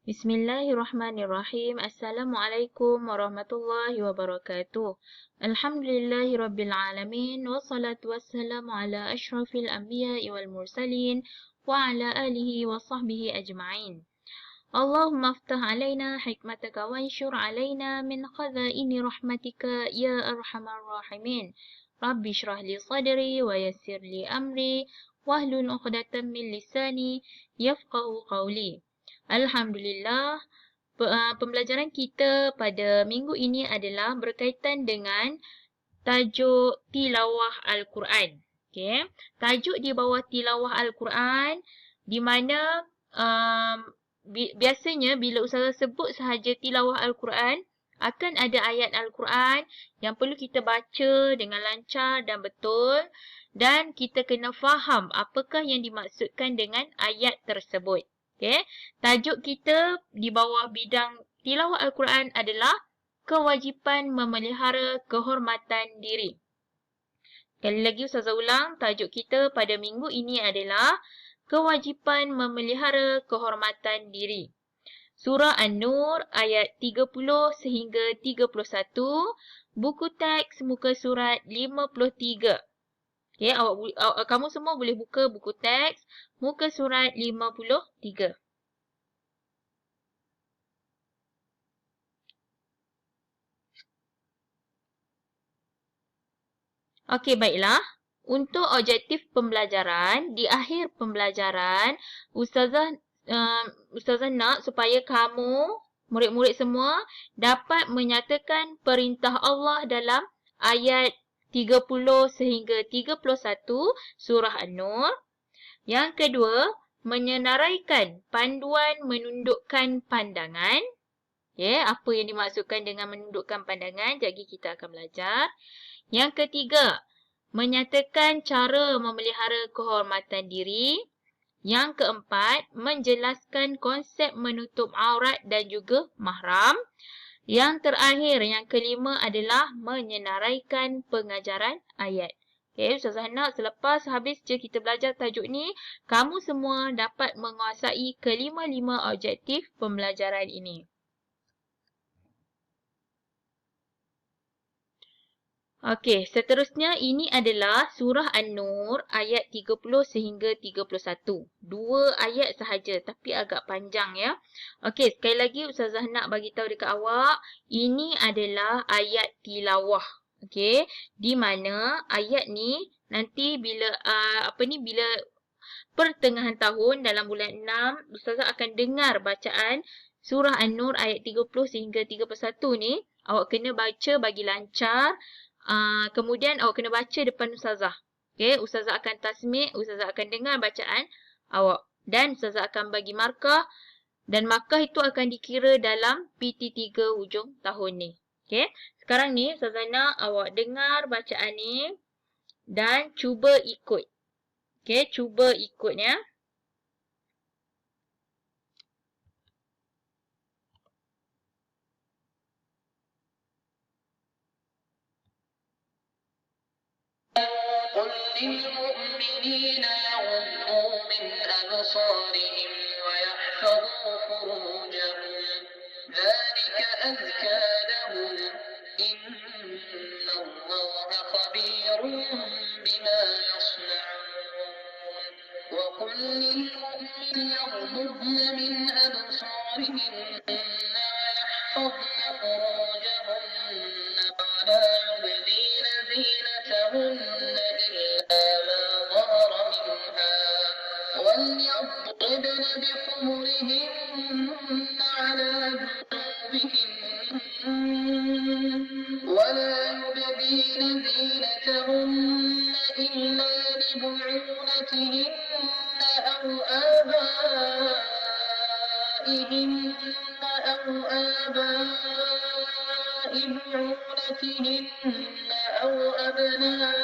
Bismillahirrahmanirrahim. Assalamualaikum warahmatullahi wabarakatuh. Alhamdulillahirabbil alamin wassalatu wassalamu ala asyrafil anbiya'i wal mursalin wa ala alihi wa sahbihi ajma'in. Allahumma aftah alaina hikmataka wa anshur alaina min khazaini rahmatika ya arhamar rahimin. Rabbi shrah li sadri wa yassir li amri wahlul 'uqdatam min lisani yafqahu qawli. Alhamdulillah, pembelajaran kita pada minggu ini adalah berkaitan dengan tajuk tilawah Al-Quran. Okay. Tajuk di bawah tilawah Al-Quran di mana biasanya bila ustazah sebut sahaja tilawah Al-Quran, akan ada ayat Al-Quran yang perlu kita baca dengan lancar dan betul dan kita kena faham apakah yang dimaksudkan dengan ayat tersebut. Okay. Tajuk kita di bawah bidang tilawah Al-Quran adalah kewajipan memelihara kehormatan diri. Sekali lagi ustazah ulang, tajuk kita pada minggu ini adalah kewajipan memelihara kehormatan diri. Surah An-Nur ayat 30 sehingga 31, buku teks muka surat 53. Okay, kamu semua boleh buka buku teks muka surat 53. Okey, baiklah. Untuk objektif pembelajaran, di akhir pembelajaran, Ustazah nak supaya kamu, murid-murid semua, dapat menyatakan perintah Allah dalam ayat 30 sehingga 31 surah An-Nur. Yang kedua, menyenaraikan panduan menundukkan pandangan. Okay, apa yang dimaksudkan dengan menundukkan pandangan? Jadi kita akan belajar. Yang ketiga, menyatakan cara memelihara kehormatan diri. Yang keempat, menjelaskan konsep menutup aurat dan juga mahram. Yang terakhir, yang kelima adalah menyenaraikan pengajaran ayat. Okay, Ustazah nak selepas habis je kita belajar tajuk ni, kamu semua dapat menguasai kelima-lima objektif pembelajaran ini. Okey, seterusnya ini adalah surah An-Nur ayat 30 sehingga 31. Dua ayat sahaja tapi agak panjang ya. Okey, sekali lagi Ustazah nak bagi tahu dekat awak, ini adalah ayat tilawah. Okey, di mana ayat ni nanti bila bila pertengahan tahun dalam bulan 6, Ustazah akan dengar bacaan surah An-Nur ayat 30 sehingga 31 ni. Awak kena baca bagi lancar. Kemudian awak kena baca depan Ustazah. Okay, Ustazah akan tasmik, Ustazah akan dengar bacaan awak. Dan Ustazah akan bagi markah. Dan markah itu akan dikira dalam PT3 hujung tahun ni. Okay, sekarang ni Ustazah nak awak dengar bacaan ni. Dan cuba ikut. Okay, cuba ikut ya. قل للمؤمنين يغضوا من أبصارهم ويحفظوا فروجهم ذلك أزكى لهم إن الله خبير بما يصنعون وقل للمؤمنين يغضضن من أبصارهن ويحفظن فروجهن ولا يبدين زينتهن إلا ما ظهر منها وليضربن بخمرهن على جنوبهن ولا يبدين زينتهن إلا لبعولتهن أو آبائهن أو آباء بعولتهن أو أبنائهن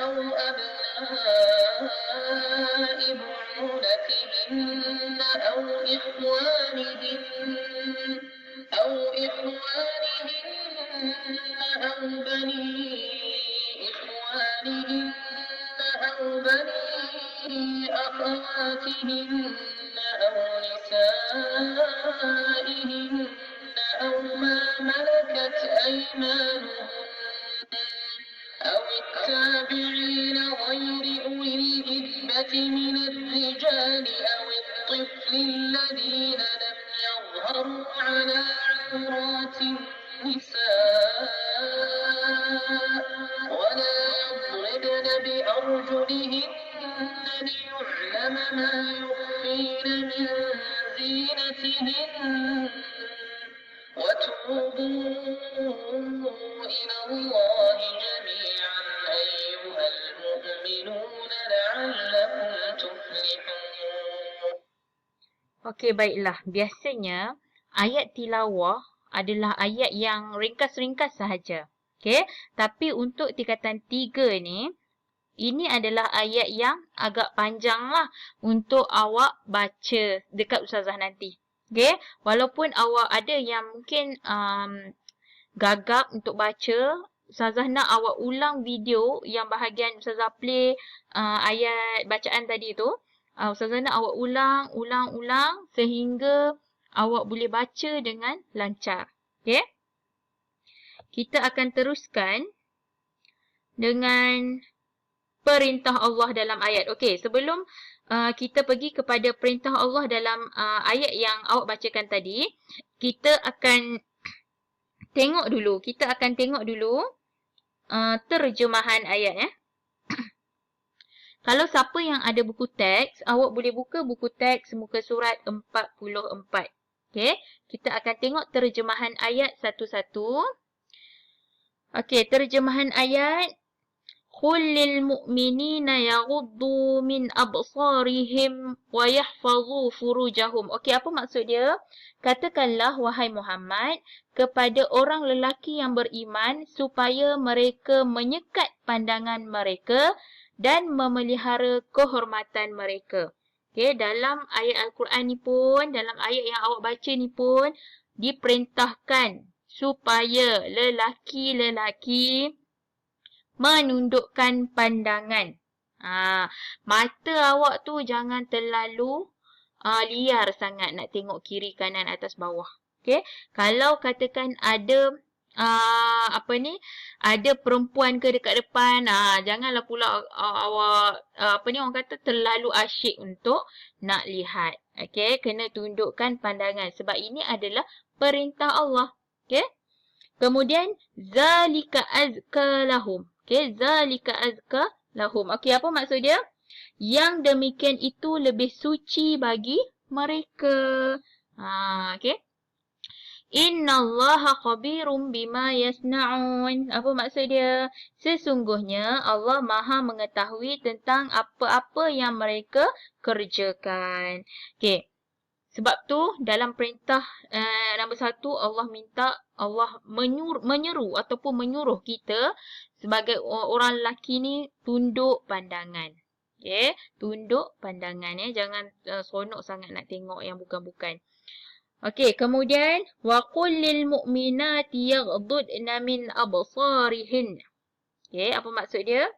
أو أبناء بعولتهن أو إخوانهن أو بني إخوانهن أو بني أخواتهن أو نسائهن أو ما ملكت أيمانهن أو التابعين غير أولي الإربة من الرجال أو الطفل الذين لم يظهروا على عورات النساء ولا يضربن بأرجلهن ليعلم ما يخفين من زينتهن وتوبوا إلى الله جميعا أيها المؤمنون لعلكم تفلحون. Okey, baiklah. Biasanya ayat tilawah adalah ayat yang ringkas-ringkas sahaja. Okey, tapi untuk tingkatan 3 ni, ini adalah ayat yang agak panjang lah untuk awak baca dekat ustazah nanti. Okey, walaupun awak ada yang mungkin gagap untuk baca, ustazah nak awak ulang video yang bahagian ustazah play ayat bacaan tadi tu. Ustazah nak awak ulang sehingga awak boleh baca dengan lancar. Okey? Kita akan teruskan dengan perintah Allah dalam ayat. Okey, sebelum kita pergi kepada perintah Allah dalam ayat yang awak bacakan tadi, kita akan tengok dulu. Terjemahan ayat ya. Kalau siapa yang ada buku teks, awak boleh buka buku teks muka surat 44. Okey, kita akan tengok terjemahan ayat satu-satu. Okey, terjemahan ayat. Qul lil mu'minina yaghuddu min absarihim wa yahfazu furujahum. Okey, apa maksud dia? Katakanlah wahai Muhammad kepada orang lelaki yang beriman supaya mereka menyekat pandangan mereka dan memelihara kehormatan mereka. Okey, dalam ayat Al-Quran ni pun, dalam ayat yang awak baca ni pun diperintahkan supaya lelaki-lelaki menundukkan pandangan. Mata awak tu jangan terlalu liar sangat nak tengok kiri, kanan, atas, bawah. Okey, kalau katakan ada ada perempuan ke dekat depan, janganlah pula awak orang kata terlalu asyik untuk nak lihat. Okey, kena tundukkan pandangan sebab ini adalah perintah Allah. Okey, kemudian zalika azka lahum. Okey, zalika azka lahum. Okey, apa maksud dia? Yang demikian itu lebih suci bagi mereka. Okey. Innallaha khabirum bima yasna'un. Apa maksud dia? Sesungguhnya Allah Maha mengetahui tentang apa-apa yang mereka kerjakan. Okey. Sebab tu dalam perintah nombor 1 Allah menyeru ataupun menyuruh kita sebagai orang lelaki ni tunduk pandangan. Okey, tunduk pandangan ya, jangan seronok sangat nak tengok yang bukan-bukan. Okey, kemudian wa qul lil mu'minati yaghdudna min absarihin. Okey, apa maksud dia?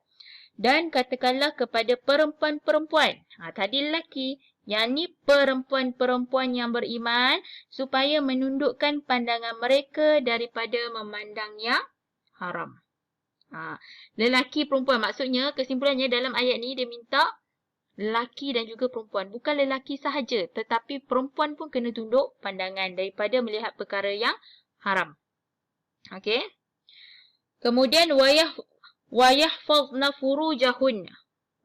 Dan katakanlah kepada perempuan-perempuan. Tadi lelaki, yang ni perempuan-perempuan yang beriman supaya menundukkan pandangan mereka daripada memandang yang haram. Lelaki, perempuan, maksudnya kesimpulannya dalam ayat ni dia minta lelaki dan juga perempuan. Bukan lelaki sahaja, tetapi perempuan pun kena tunduk pandangan daripada melihat perkara yang haram. Okey. Kemudian wayahfazna furujahunna.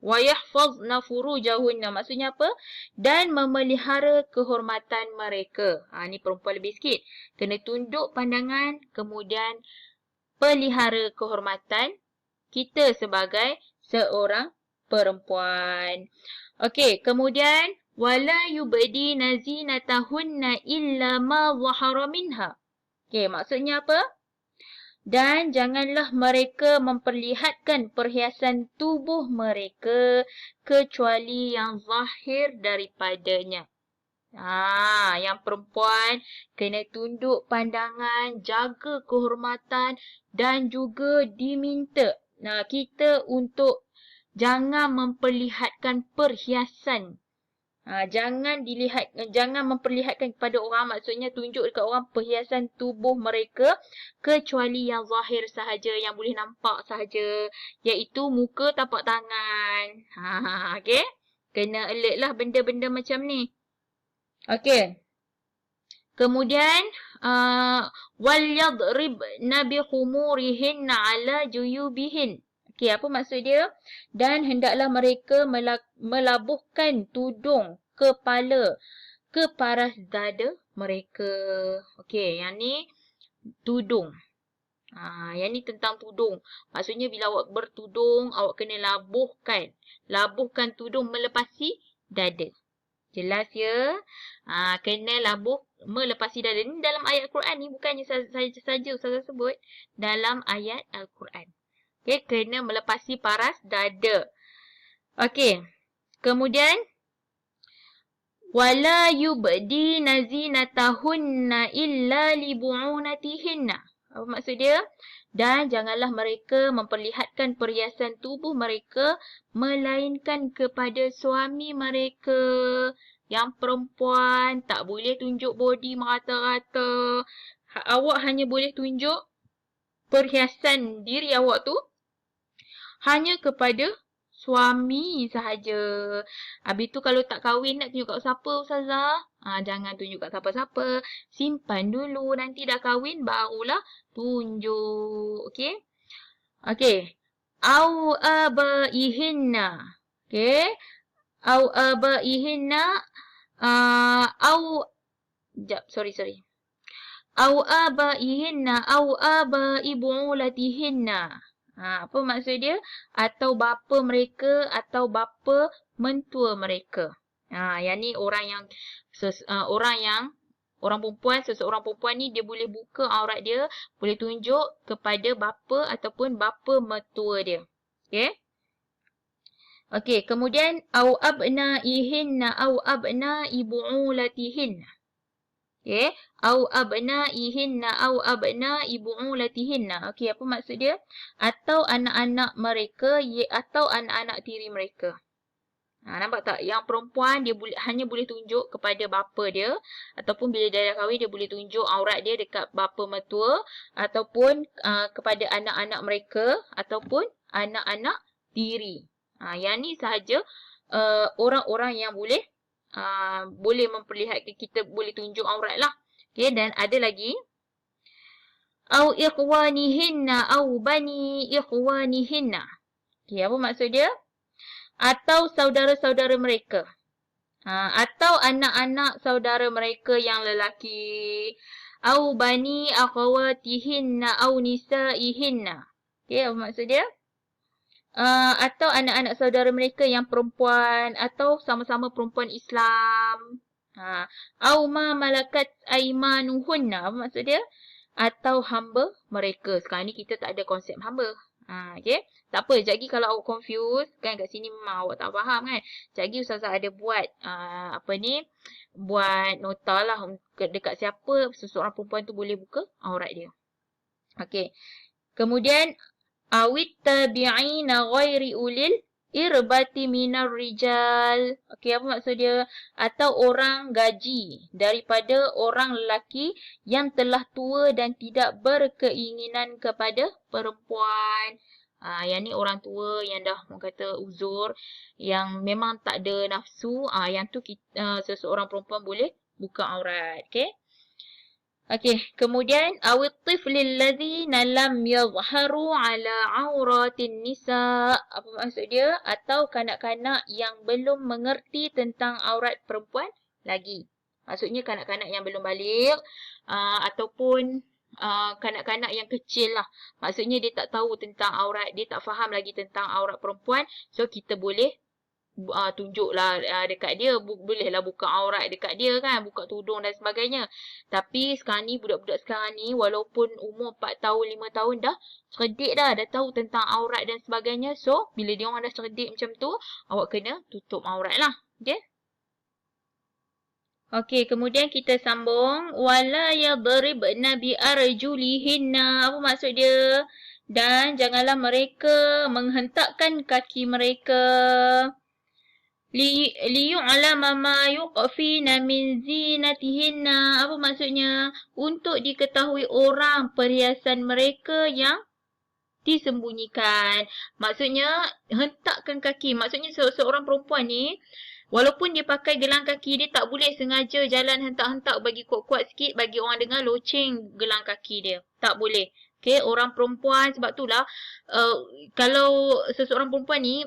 Wayahfazna furujahunna maksudnya apa? Dan memelihara kehormatan mereka. Ni perempuan lebih sikit. Kena tunduk pandangan, kemudian pelihara kehormatan kita sebagai seorang perempuan. Okey, kemudian wala yubdina zinatahunna illa ma zahara minha. Okey, maksudnya apa? Dan janganlah mereka memperlihatkan perhiasan tubuh mereka kecuali yang zahir daripadanya. Yang perempuan kena tunduk pandangan, jaga kehormatan dan juga diminta kita untuk jangan memperlihatkan perhiasan Jangan memperlihatkan kepada orang, maksudnya tunjuk dekat orang perhiasan tubuh mereka kecuali yang zahir sahaja, yang boleh nampak sahaja, iaitu muka, tapak tangan. Okey? Kena alert lah benda-benda macam ni. Okey. Kemudian wal yadribna bi khumurihinna ala juyubihin. Okey, apa maksud dia? Dan hendaklah mereka melabuhkan tudung kepala ke paras dada mereka. Okey, yang ni tudung. Yang ni tentang tudung. Maksudnya bila awak bertudung, awak kena labuhkan. Labuhkan tudung melepasi dada. Jelas ya? Kena labuh melepasi dada. Ni dalam ayat Quran ni, bukannya saja Ustazah sebut. Dalam ayat Al-Quran. Okay, kena melepasi paras dada. Okey. Kemudian wala yubdina zinatahunna illa li bu'unatihinna. Apa maksud dia? Dan janganlah mereka memperlihatkan perhiasan tubuh mereka melainkan kepada suami mereka. Yang perempuan tak boleh tunjuk body merata-rata. Awak hanya boleh tunjuk perhiasan diri awak tu hanya kepada suami sahaja. Habis tu kalau tak kahwin nak tunjuk kat siapa Ustazah? Jangan tunjuk kat siapa-siapa. Simpan dulu. Nanti dah kahwin barulah tunjuk. Okey? Okey. Au abaihinna. Okey? Au abaihinna. Sorry. Au abaihinna. Au abai bu'ulatihinna. Apa maksud dia? Atau bapa mereka atau bapa mentua mereka. Yang ni orang perempuan, seseorang perempuan ni dia boleh buka aurat dia, boleh tunjuk kepada bapa ataupun bapa mentua dia. Okey? Okey, kemudian au abnaihinna au abnai bu'ulatihinna. Okey, au abnaihinna au abnai bu'ulatihinna. Okey, apa maksud dia? Atau anak-anak mereka atau anak-anak tiri mereka. Nampak tak? Yang perempuan dia hanya boleh tunjuk kepada bapa dia, ataupun bila dia dah kahwin dia boleh tunjuk aurat dia dekat bapa mertua, ataupun kepada anak-anak mereka ataupun anak-anak tiri. Yang ni sahaja orang-orang yang boleh memperlihatkan, kita boleh tunjuk aurat lah. Okay, dan ada lagi au ikhwanihinna au bani ikhwanihinna. Okay, apa maksud dia? Atau saudara-saudara mereka. Atau anak-anak saudara mereka yang lelaki. Au bani akhawatihinna au nisaihinna. Okay, apa maksud dia? Atau anak-anak saudara mereka yang perempuan atau sama-sama perempuan Islam. Au ma malakat aimanuhunna. Apa maksud dia? Atau hamba mereka. Sekarang ni kita tak ada konsep hamba. Okay. Tak apa, sekejap lagi kalau awak confused, kan kat sini memang awak tak faham kan. Sekejap lagi Ustazah ada buat, buat nota lah dekat siapa seseorang perempuan tu boleh buka aurat dia. Okay. Kemudian, awit tabi'ina ghairi ulil irbati minar rijal. Okey, apa maksud dia? Atau orang gaji daripada orang lelaki yang telah tua dan tidak berkeinginan kepada perempuan. Yang ni orang tua yang dah kata uzur, yang memang tak ada nafsu, yang tu seseorang perempuan boleh buka aurat. Okey. Okey, kemudian awit tiflil ladzina lam yadhharu ala auratin nisa. Apa maksud dia? Atau kanak-kanak yang belum mengerti tentang aurat perempuan lagi. Maksudnya kanak-kanak yang belum baligh, ataupun kanak-kanak yang kecil lah. Maksudnya dia tak tahu tentang aurat, dia tak faham lagi tentang aurat perempuan. So kita boleh tunjuklah dekat dia, bolehlah buka aurat dekat dia kan, buka tudung dan sebagainya. Tapi sekarang ni budak-budak sekarang ni walaupun umur 4 tahun 5 tahun dah cerdik dah tahu tentang aurat dan sebagainya. So bila dia orang dah cerdik macam tu, awak kena tutup aurat lah. Okey. Okey, kemudian kita sambung wala yadribna bi arjulihinna. Apa maksud dia? Dan janganlah mereka menghentakkan kaki mereka. liyu'lama ma yuqfina min zinatihinna. Apa maksudnya? Untuk diketahui orang perhiasan mereka yang disembunyikan. Maksudnya hentakkan kaki. Maksudnya seorang perempuan ni walaupun dia pakai gelang kaki, dia tak boleh sengaja jalan hentak-hentak bagi kuat-kuat sikit bagi orang dengar loceng gelang kaki dia. Tak boleh. Okay, orang perempuan sebab itulah kalau seseorang perempuan ni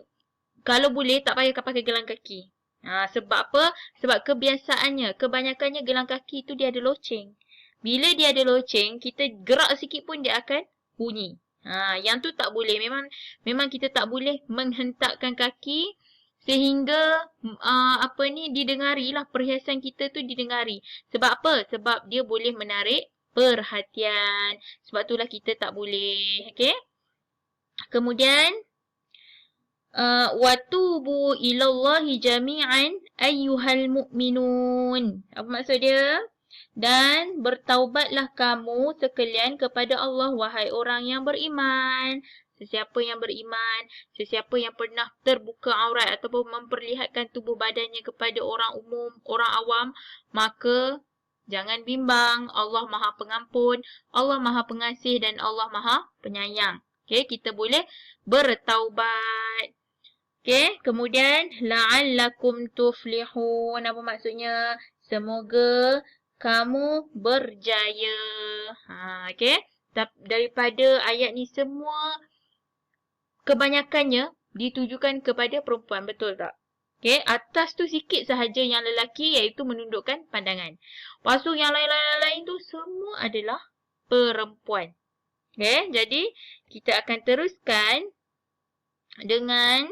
kalau boleh tak payah pakai gelang kaki. Sebab apa? Sebab kebiasaannya, kebanyakannya gelang kaki tu dia ada loceng. Bila dia ada loceng, kita gerak sikit pun dia akan bunyi. Yang tu tak boleh. Memang kita tak boleh menghentakkan kaki sehingga didengari lah, perhiasan kita tu didengari. Sebab apa? Sebab dia boleh menarik perhatian. Sebab itulah kita tak boleh. Okay? Kemudian watubu ilallahi jami'an ayyuhal mu'minun. Apa maksud dia? Dan bertaubatlah kamu sekalian kepada Allah, wahai orang yang beriman. Sesiapa yang beriman, sesiapa yang pernah terbuka aurat ataupun memperlihatkan tubuh badannya kepada orang umum, orang awam, maka jangan bimbang. Allah Maha Pengampun, Allah Maha Pengasih dan Allah Maha Penyayang. Okay, kita boleh bertaubat. Okay, kemudian la'allakum tuflihun. Apa maksudnya? Semoga kamu berjaya. Okay. Daripada ayat ni semua kebanyakannya ditujukan kepada perempuan. Betul tak? Okay. Atas tu sikit sahaja yang lelaki iaitu menundukkan pandangan. Lepas tu yang lain-lain tu semua adalah perempuan. Okay. Jadi kita akan teruskan dengan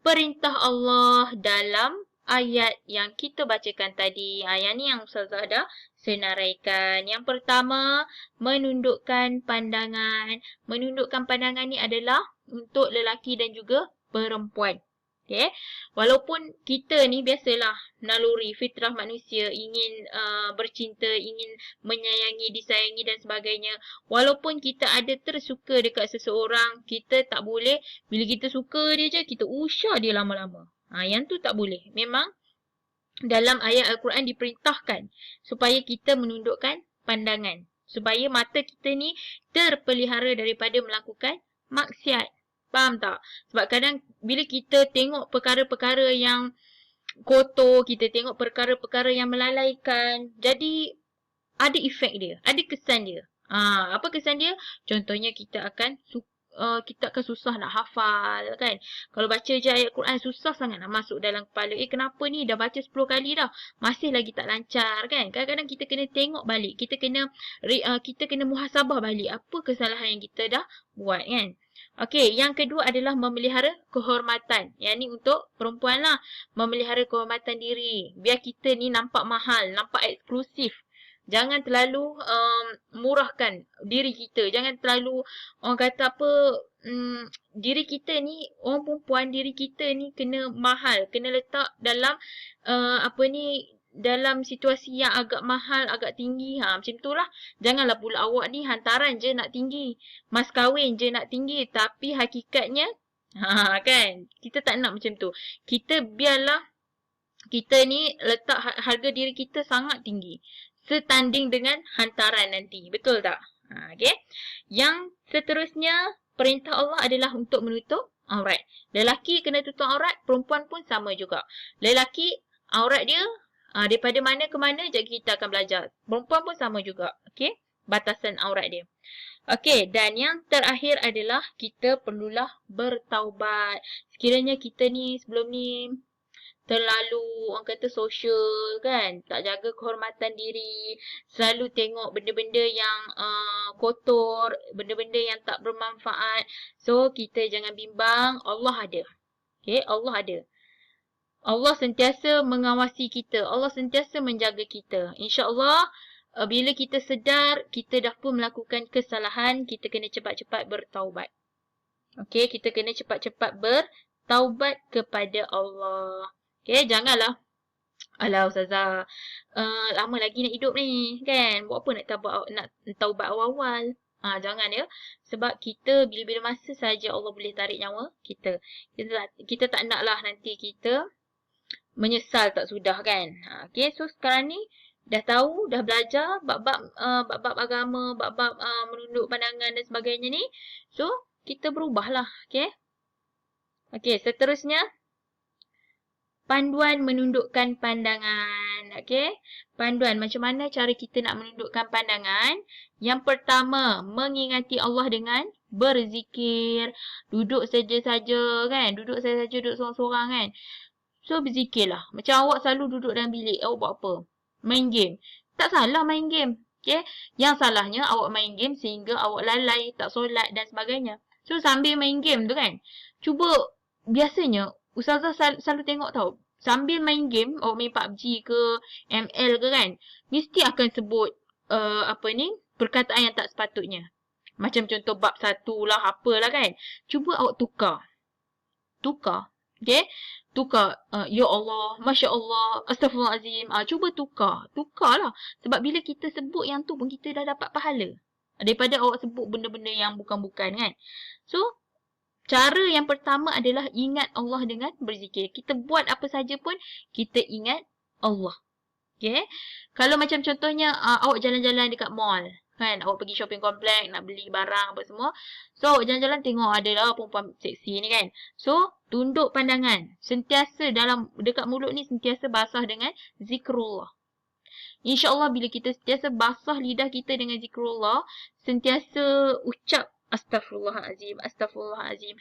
perintah Allah dalam ayat yang kita bacakan tadi. Ayat ni yang Ustazah dah senaraikan. Yang pertama, menundukkan pandangan. Menundukkan pandangan ni adalah untuk lelaki dan juga perempuan. Okay. Walaupun kita ni biasalah naluri fitrah manusia ingin bercinta, ingin menyayangi, disayangi dan sebagainya. Walaupun kita ada tersuka dekat seseorang, kita tak boleh bila kita suka dia je, kita usah dia lama-lama. Yang tu tak boleh. Memang dalam ayat Al-Quran diperintahkan supaya kita menundukkan pandangan. Supaya mata kita ni terpelihara daripada melakukan maksiat. Faham tak? Sebab kadang bila kita tengok perkara-perkara yang kotor, kita tengok perkara-perkara yang melalaikan, jadi ada efek dia, ada kesan dia. Apa kesan dia? Contohnya kita akan susah nak hafal kan. Kalau baca je ayat Quran susah sangat nak masuk dalam kepala. Kenapa ni dah baca 10 kali dah masih lagi tak lancar kan. Kadang-kadang kita kena tengok balik. Kita kena muhasabah balik apa kesalahan yang kita dah buat kan. Okey, yang kedua adalah memelihara kehormatan. Yang ni untuk perempuan lah. Memelihara kehormatan diri. Biar kita ni nampak mahal, nampak eksklusif. Jangan terlalu murahkan diri kita. Jangan terlalu orang kata apa, diri kita ni, orang perempuan diri kita ni kena mahal, kena letak dalam dalam situasi yang agak mahal, agak tinggi. Macam tu lah. Janganlah pula awak ni hantaran je nak tinggi. Mas kahwin je nak tinggi. Tapi hakikatnya, kan? Kita tak nak macam tu. Kita biarlah kita ni letak harga diri kita sangat tinggi. Setanding dengan hantaran nanti. Betul tak? Okay. Yang seterusnya, perintah Allah adalah untuk menutup aurat. Lelaki kena tutup aurat, perempuan pun sama juga. Lelaki, aurat dia daripada mana ke mana, jadi kita akan belajar. Perempuan pun sama juga. Okay. Batasan aurat dia. Okey, dan yang terakhir adalah kita perlulah bertaubat. Sekiranya kita ni sebelum ni terlalu orang kata sosial kan, tak jaga kehormatan diri, selalu tengok benda-benda yang kotor, benda-benda yang tak bermanfaat. So kita jangan bimbang, Allah ada. Okay, Allah ada. Allah sentiasa mengawasi kita, Allah sentiasa menjaga kita. InsyaAllah bila kita sedar kita dah pun melakukan kesalahan, kita kena cepat-cepat bertaubat. Okay, kita kena cepat-cepat bertaubat kepada Allah. Okay, janganlah, alah Ustazah, lama lagi nak hidup ni kan. Buat apa nak taubat awal-awal? Jangan ya. Sebab kita bila-bila masa saja Allah boleh tarik nyawa kita. Kita tak naklah nanti kita menyesal tak sudah kan. Okay, so sekarang ni dah tahu, dah belajar bab-bab agama, bab-bab menunduk pandangan dan sebagainya ni. So, kita berubahlah. Okay. Okay, seterusnya. Panduan menundukkan pandangan. Okay. Panduan macam mana cara kita nak menundukkan pandangan. Yang pertama, mengingati Allah dengan berzikir. Duduk saja-saja kan. Duduk saja-saja, duduk seorang-seorang kan. So, berzikirlah. Macam awak selalu duduk dalam bilik. Awak buat apa? Main game. Tak salah main game. Okay. Yang salahnya, awak main game sehingga awak lalai, tak solat dan sebagainya. So, sambil main game tu kan. Cuba, biasanya, Ustazah selalu tengok tau. Sambil main game, awak main PUBG ke, ML ke kan. Mesti akan sebut, perkataan yang tak sepatutnya. Macam contoh bab 1 lah, apalah kan. Cuba awak tukar. Okay. Tukar. Ya Allah, Masya Allah, Astaghfirullahalazim. Cuba tukar. Tukarlah. Sebab bila kita sebut yang tu pun kita dah dapat pahala. Daripada awak sebut benda-benda yang bukan-bukan kan. So, cara yang pertama adalah ingat Allah dengan berzikir. Kita buat apa saja pun, kita ingat Allah. Okay. Kalau macam contohnya, awak jalan-jalan dekat mall. Kan, awak pergi shopping komplek, nak beli barang apa semua. So, awak jalan-jalan tengok adalah perempuan seksi ni kan. So, tunduk pandangan. Sentiasa dekat mulut ni sentiasa basah dengan zikrullah. InsyaAllah bila kita sentiasa basah lidah kita dengan zikrullah, sentiasa ucap Astaghfirullahalazim, Astaghfirullahalazim.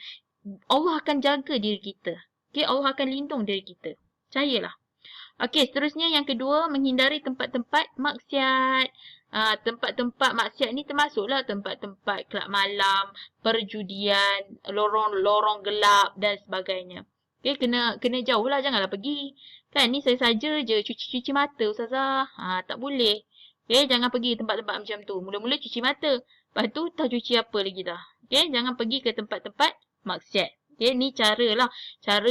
Allah akan jaga diri kita. Okay, Allah akan lindung diri kita. Percayalah. Okay, seterusnya yang kedua, menghindari tempat-tempat maksiat. Tempat-tempat maksiat ni termasuklah tempat-tempat kelab malam, perjudian, lorong-lorong gelap dan sebagainya. Okay, kena jauh lah, janganlah pergi. Kan, ni saya saja je cuci-cuci mata Ustazah. Tak boleh. Okay, jangan pergi tempat-tempat macam tu. Mula-mula cuci mata. Lepas tu, tak cuci apa lagi dah. Okay, jangan pergi ke tempat-tempat maksiat. Okay, ni cara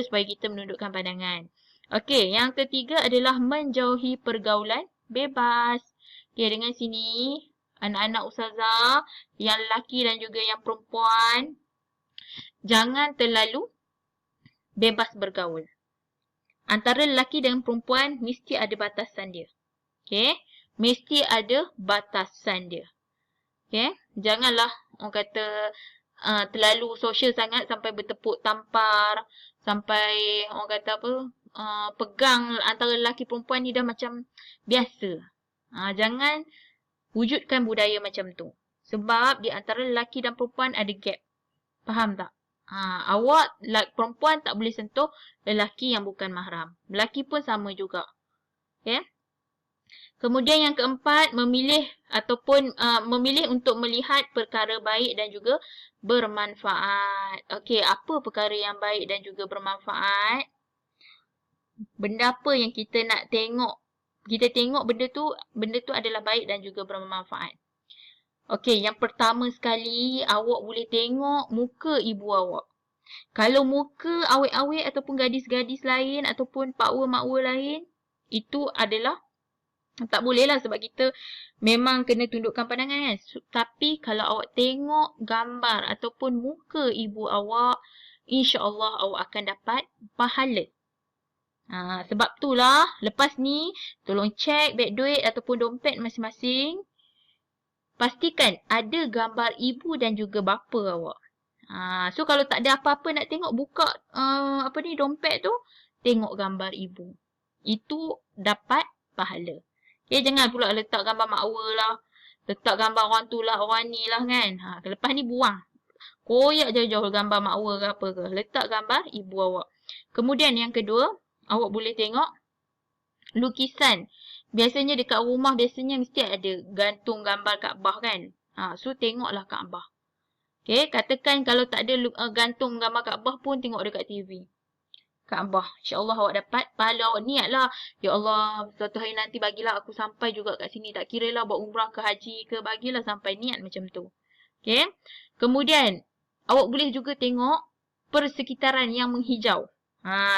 supaya kita menundukkan pandangan. Okay, yang ketiga adalah menjauhi pergaulan bebas. Okay, dengan sini, anak-anak Ustazah, yang lelaki dan juga yang perempuan, jangan terlalu bebas bergaul. Antara lelaki dan perempuan, mesti ada batasan dia. Okay, mesti ada batasan dia. Okay, janganlah orang kata terlalu sosial sangat sampai bertepuk tampar, sampai orang kata pegang antara lelaki perempuan ni dah macam biasa. Jangan wujudkan budaya macam tu. Sebab di antara lelaki dan perempuan ada gap. Faham tak? Awak perempuan tak boleh sentuh lelaki yang bukan mahram. Lelaki pun sama juga. Okay? Kemudian yang keempat, memilih untuk melihat perkara baik dan juga bermanfaat. Okey, apa perkara yang baik dan juga bermanfaat? Benda apa yang kita nak tengok? Kita tengok benda tu adalah baik dan juga bermanfaat. Okey, yang pertama sekali, awak boleh tengok muka ibu awak. Kalau muka awet-awet ataupun gadis-gadis lain ataupun pakwa-makwa lain, itu adalah tak boleh lah sebab kita memang kena tundukkan pandangan kan. Tapi kalau awak tengok gambar ataupun muka ibu awak, insya-Allah awak akan dapat pahala. Sebab itulah lepas ni tolong cek beg duit ataupun dompet masing-masing. Pastikan ada gambar ibu dan juga bapa awak. So kalau tak ada apa-apa nak tengok, buka dompet tu, tengok gambar ibu. Itu dapat pahala. Okay, jangan pula letak gambar makwa lah. Letak gambar orang tu lah, orang ni lah kan. Lepas ni buang. Koyak jauh-jauh gambar makwa ke apa ke. Letak gambar ibu awak. Kemudian yang kedua, awak boleh tengok lukisan. Biasanya dekat rumah mesti ada gantung gambar Kaabah kan. So tengoklah Kaabah. Okay, katakan kalau tak ada gantung gambar Kaabah pun tengok dekat TV. Kaabah. InsyaAllah awak dapat pahala. Awak niatlah. Ya Allah, suatu hari nanti bagilah aku sampai juga kat sini. Tak kira lah buat umrah ke haji ke, bagilah sampai niat macam tu. Okay. Kemudian, awak boleh juga tengok persekitaran yang menghijau.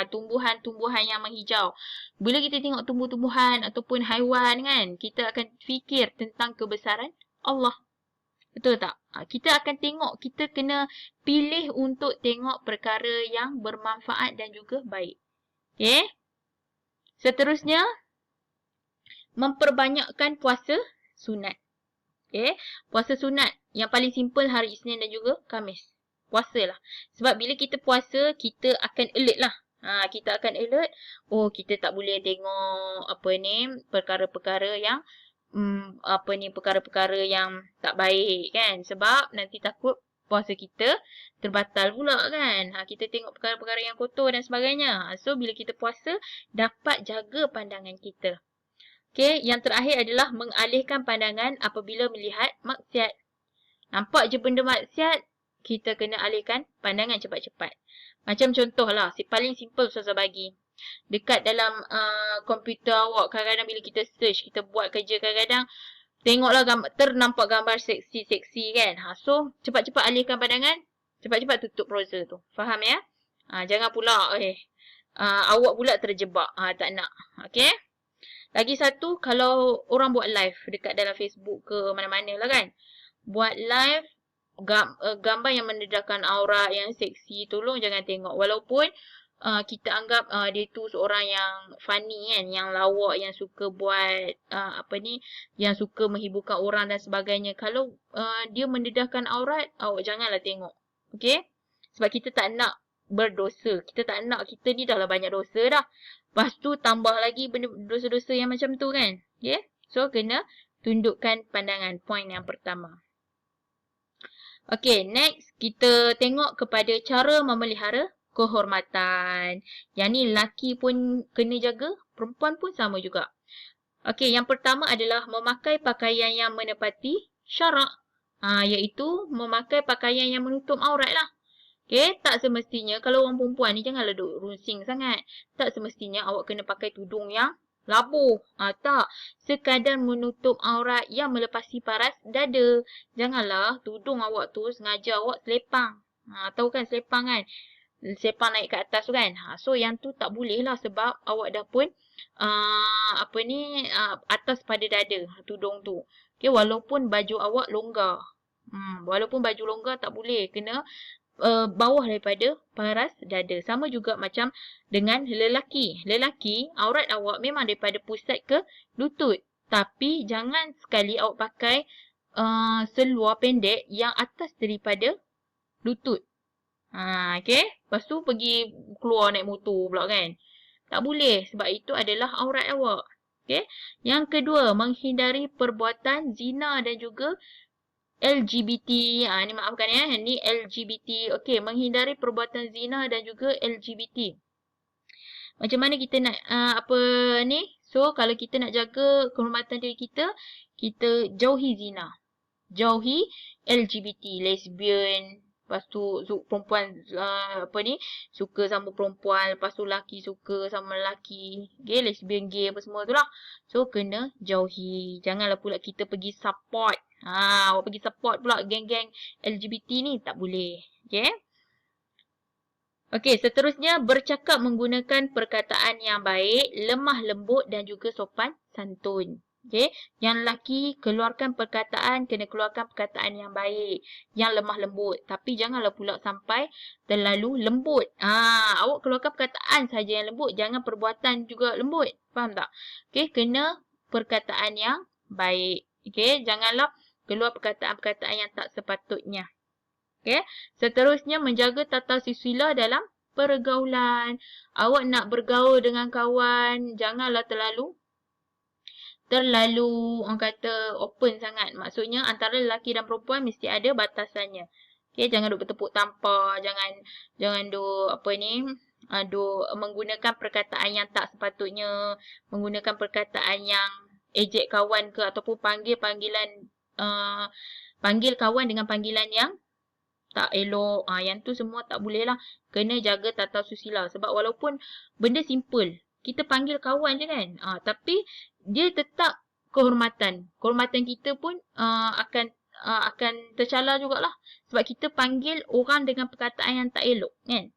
Tumbuhan-tumbuhan yang menghijau. Bila kita tengok tumbuh-tumbuhan ataupun haiwan kan, kita akan fikir tentang kebesaran Allah. Betul tak? Kita akan tengok, kita kena pilih untuk tengok perkara yang bermanfaat dan juga baik. Okay. Seterusnya, memperbanyakkan puasa sunat. Okay. Puasa sunat yang paling simple hari Isnin dan juga Khamis. Puasalah. Sebab bila kita puasa, kita akan alert lah. Kita akan alert. Oh, kita tak boleh tengok perkara-perkara yang perkara-perkara yang tak baik kan. Sebab nanti takut puasa kita terbatal pula kan. Kita tengok perkara-perkara yang kotor dan sebagainya. So, bila kita puasa, dapat jaga pandangan kita. Okay, yang terakhir adalah mengalihkan pandangan apabila melihat maksiat. Nampak je benda maksiat, kita kena alihkan pandangan cepat-cepat. Macam contohlah, paling simple Ustazah bagi. Dekat dalam komputer awak, kadang-kadang bila kita search, kita buat kerja kadang-kadang, tengoklah ternampak gambar seksi-seksi kan. So, cepat-cepat alihkan pandangan, cepat-cepat tutup browser tu. Faham ya? Jangan pula, awak pula terjebak. Tak nak. Okay? Lagi satu, kalau orang buat live dekat dalam Facebook ke mana-mana lah kan. Buat live, gambar yang mendedahkan aurat yang seksi, tolong jangan tengok. Walaupun kita anggap dia tu seorang yang funny kan, yang lawak, yang suka buat yang suka menghiburkan orang dan sebagainya. Kalau dia mendedahkan aurat, awak janganlah tengok. Okay? Sebab kita tak nak berdosa. Kita tak nak, kita ni dah lah banyak dosa dah. Lepas tu tambah lagi benda dosa-dosa yang macam tu kan. Okay? So, kena tundukkan pandangan. Point yang pertama. Okay, next. Kita tengok kepada cara memelihara kehormatan. Yang ni lelaki pun kena jaga, perempuan pun sama juga. Okay, yang pertama adalah memakai pakaian yang menepati syarak. Iaitu memakai pakaian yang menutup aurat lah. Okay, tak semestinya kalau orang perempuan ni janganlah duk runsing sangat. Tak semestinya awak kena pakai tudung yang labuh. Tak. Sekadar menutup aurat yang melepasi paras dada. Janganlah tudung awak tu sengaja awak selepang. Tahu kan selepang kan? Selepang naik ke atas tu kan? So yang tu tak boleh lah sebab awak dah pun atas pada dada tudung tu. Okay, walaupun baju awak longgar. Walaupun baju longgar tak boleh. Kena bawah daripada paras dada. Sama juga macam dengan lelaki. Lelaki, aurat awak memang daripada pusat ke lutut. Tapi jangan sekali awak pakai seluar pendek yang atas daripada lutut. Okay. Lepas tu pergi keluar naik motor pula kan. Tak boleh. Sebab itu adalah aurat awak. Okay. Yang kedua, menghindari perbuatan zina dan juga LGBT. Ni maafkan ya. Ni LGBT. Okey, menghindari perbuatan zina dan juga LGBT. Macam mana kita nak So, kalau kita nak jaga kehormatan diri kita, kita jauhi zina. Jauhi LGBT, lesbian. Lepas tu perempuan suka sama perempuan, lepas tu lelaki suka sama lelaki. Okay, lesbian, gay apa semua tu lah. So, kena jauhi. Janganlah pula kita pergi support. Awak pergi support pula geng-geng LGBT ni, tak boleh. Okay. Okay, seterusnya bercakap menggunakan perkataan yang baik, lemah lembut dan juga sopan santun. Okay. Yang lelaki keluarkan perkataan, kena keluarkan perkataan yang baik, yang lemah lembut. Tapi janganlah pula sampai terlalu lembut. Awak keluarkan perkataan saja yang lembut, jangan perbuatan juga lembut. Faham tak? Okay, kena perkataan yang baik. Okay, janganlah keluar perkataan-perkataan yang tak sepatutnya. Okay. Seterusnya, menjaga tata susila dalam pergaulan. Awak nak bergaul dengan kawan, janganlah terlalu orang kata open sangat. Maksudnya antara lelaki dan perempuan mesti ada batasannya. Okay, jangan duk bertepuk tampar, jangan duk menggunakan perkataan yang tak sepatutnya, menggunakan perkataan yang ejek kawan ke ataupun panggil kawan dengan panggilan yang tak elok. Yang tu semua tak boleh lah. Kena jaga tata susila. Sebab walaupun benda simple, kita panggil kawan je kan. Tapi dia tetap kehormatan. Kehormatan kita pun akan tercalar jugalah. Sebab kita panggil orang dengan perkataan yang tak elok kan.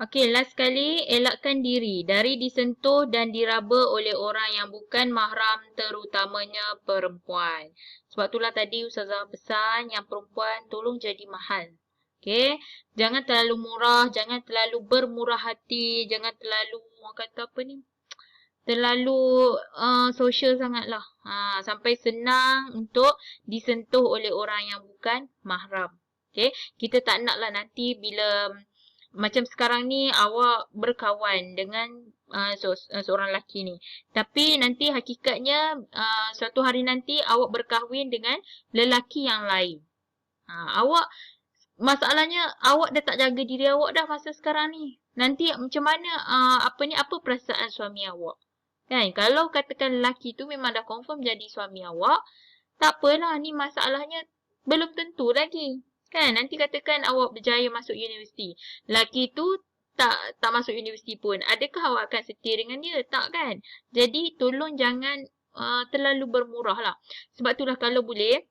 Okey, last sekali, elakkan diri dari disentuh dan diraba oleh orang yang bukan mahram, terutamanya perempuan. Sebab itulah tadi Ustazah pesan yang perempuan tolong jadi mahal. Okey, jangan terlalu murah, jangan terlalu bermurah hati, jangan terlalu, orang kata apa ni, terlalu social sangatlah. Sampai senang untuk disentuh oleh orang yang bukan mahram. Okey, kita tak naklah nanti bila macam sekarang ni awak berkawan dengan seorang lelaki ni. Tapi nanti hakikatnya suatu hari nanti awak berkahwin dengan lelaki yang lain. Awak masalahnya awak dah tak jaga diri awak dah masa sekarang ni. Nanti macam mana apa perasaan suami awak? Kan? Kalau katakan lelaki tu memang dah confirm jadi suami awak, tak apalah ni masalahnya belum tentu lagi. Kan? Nanti katakan awak berjaya masuk universiti. Lelaki tu tak masuk universiti pun. Adakah awak akan setia dengan dia? Tak kan? Jadi tolong jangan terlalu bermurah lah. Sebab itulah kalau boleh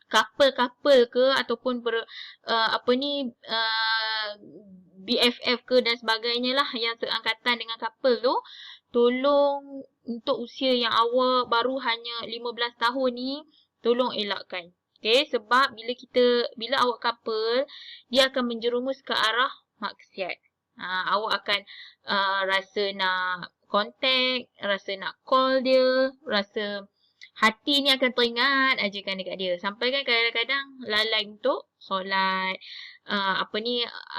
couple-couple ke ataupun BFF ke dan sebagainya lah yang seangkatan dengan couple tu, tolong untuk usia yang awak baru hanya 15 tahun ni, tolong elakkan. Okay, sebab bila awak couple, dia akan menjerumus ke arah maksiat. Awak akan rasa nak contact, rasa nak call dia, rasa hati ni akan teringat ajakan dekat dia. Sampai kan kadang-kadang lalai untuk solat,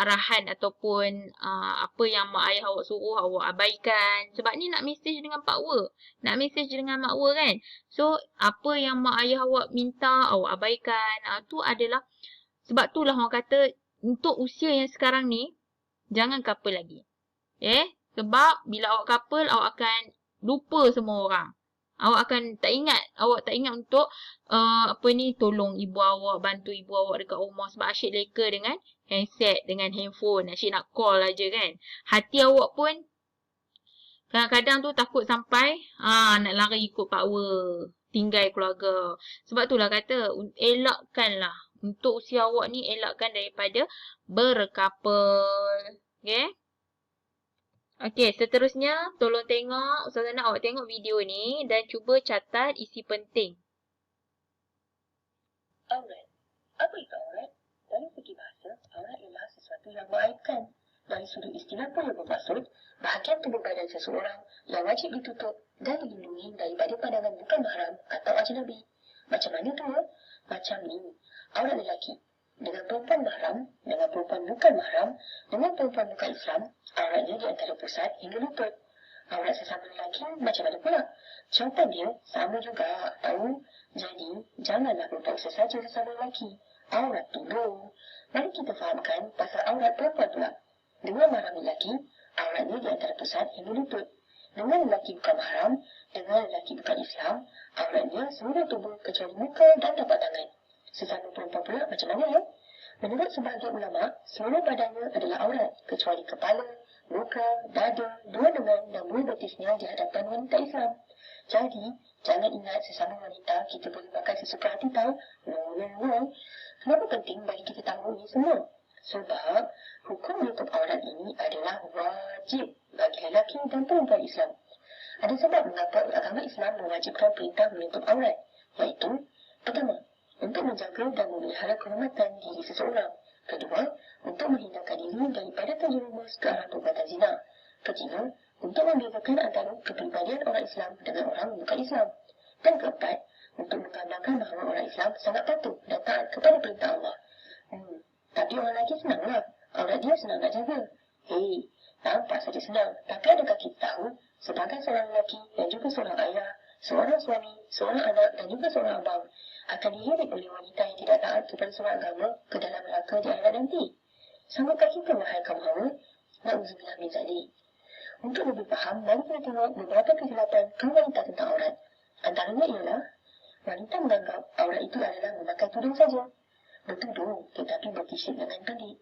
arahan ataupun apa yang mak ayah awak suruh awak abaikan. Sebab ni nak mesej dengan pakwa, nak mesej dengan makwa kan. So, apa yang mak ayah awak minta awak abaikan. Tu adalah, sebab itulah orang kata untuk usia yang sekarang ni, jangan couple lagi. Sebab bila awak couple, awak akan lupa semua orang. Awak tak ingat untuk tolong ibu awak, bantu ibu awak dekat rumah sebab asyik leka dengan handset, dengan handphone, asyik nak call aja kan. Hati awak pun kadang-kadang tu takut sampai nak lari ikut pakwa, tinggal keluarga. Sebab itulah kata elakkanlah untuk usia awak ni, elakkan daripada berkapal. Okay? Okey, seterusnya tolong tengok, Ustazah nak awak tengok video ni dan cuba catat isi penting. Aurat. Apa itu aurat? Dari segi bahasa, aurat ialah sesuatu yang mengaibkan. Dari sudut istilah pun ia bermaksud bahagian tubuh badan seseorang yang wajib ditutup dan dilindungi daripada pandangan bukan mahram atau ajnabi. Macam mana tu? Macam ni. Aurat lelaki dengan perempuan mahram, dengan perempuan bukan mahram, dengan perempuan bukan Islam, auratnya di antara pusat hingga lutut. Aurat sesama lelaki macam mana pula? Contoh dia sama juga, tahu? Jadi, janganlah berpaksa saja sesama lelaki. Aurat tubuh. Mari kita fahamkan pasal aurat perempuan pula. Dengan mahram lelaki, auratnya di antara pusat hingga lutut. Dengan lelaki bukan mahram, dengan lelaki bukan Islam, auratnya seluruh tubuh kecuali muka dan tapak tangan. Sesama perempuan pula macam mana ya? Menurut sebahagian ulama, seluruh badannya adalah aurat kecuali kepala, muka, dada, dua lengan dan bulu betisnya di hadapan wanita Islam. Jadi, jangan ingat sesama wanita kita boleh pakai sesuka hati tahu. No. Kenapa penting bagi kita tahu ini semua? Sebab hukum menutup aurat ini adalah wajib bagi lelaki dan perempuan Islam. Ada sebab mengapa agama Islam mewajibkan perintah menutup aurat, iaitu pertama, untuk menjaga dan memelihara kehormatan diri seseorang. Kedua, untuk menghindarkan diri daripada terjerumus ke arah perbuatan zina. Ketiga, untuk membezakan antara kepribadian orang Islam dengan orang bukan Islam. Dan keempat, untuk menggambarkan bahawa orang Islam sangat patuh dan taat kepada perintah Allah. Tapi orang lelaki senanglah. Aurat dia senang nak jaga. Hei, nampak saja senang. Tapi adakah kita tahu, sebagai seorang lelaki dan juga seorang ayah, seorang suami, seorang anak dan juga seorang abang, akan diheret oleh wanita yang tidak taat kepada seorang agama ke dalam neraka di akhirat nanti. Sanggupkah kita wahai kaum hawa? Na'udzubillah min zalik. Untuk lebih faham, mari kita tengok beberapa kesilapan kaum wanita tentang aurat. Antaranya ialah, wanita menganggap aurat itu adalah memakai tudung saja. Bertudung tetapi bertisik dengan pendek.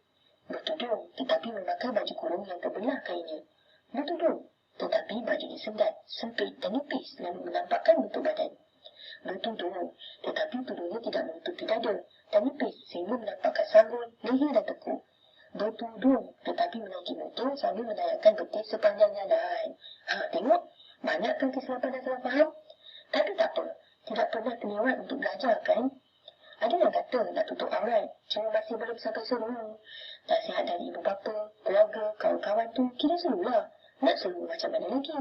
Bertudung tetapi memakai baju kurung yang terbelah kainnya. Bertudung tetapi bajunya sedat, sempit dan nipis lalu menampakkan bentuk badan. Bertudung tetapi tudungnya tidak menutupi dada dan nipis sehingga menampakkan sanggul, leher dan tekuk. bertudung tetapi menaiki motor sambil menayangkan betis sepanjang jalan. Tengok, banyakkan kesilapan dan salah faham. Tapi tak apa, tidak pernah terlewat untuk belajar kan? Ada yang kata nak tutup aurat, cuma masih belum sampai seru. Nasihat dari ibu bapa, keluarga, kawan-kawan tu kira serulah. Nak seru macam mana lagi?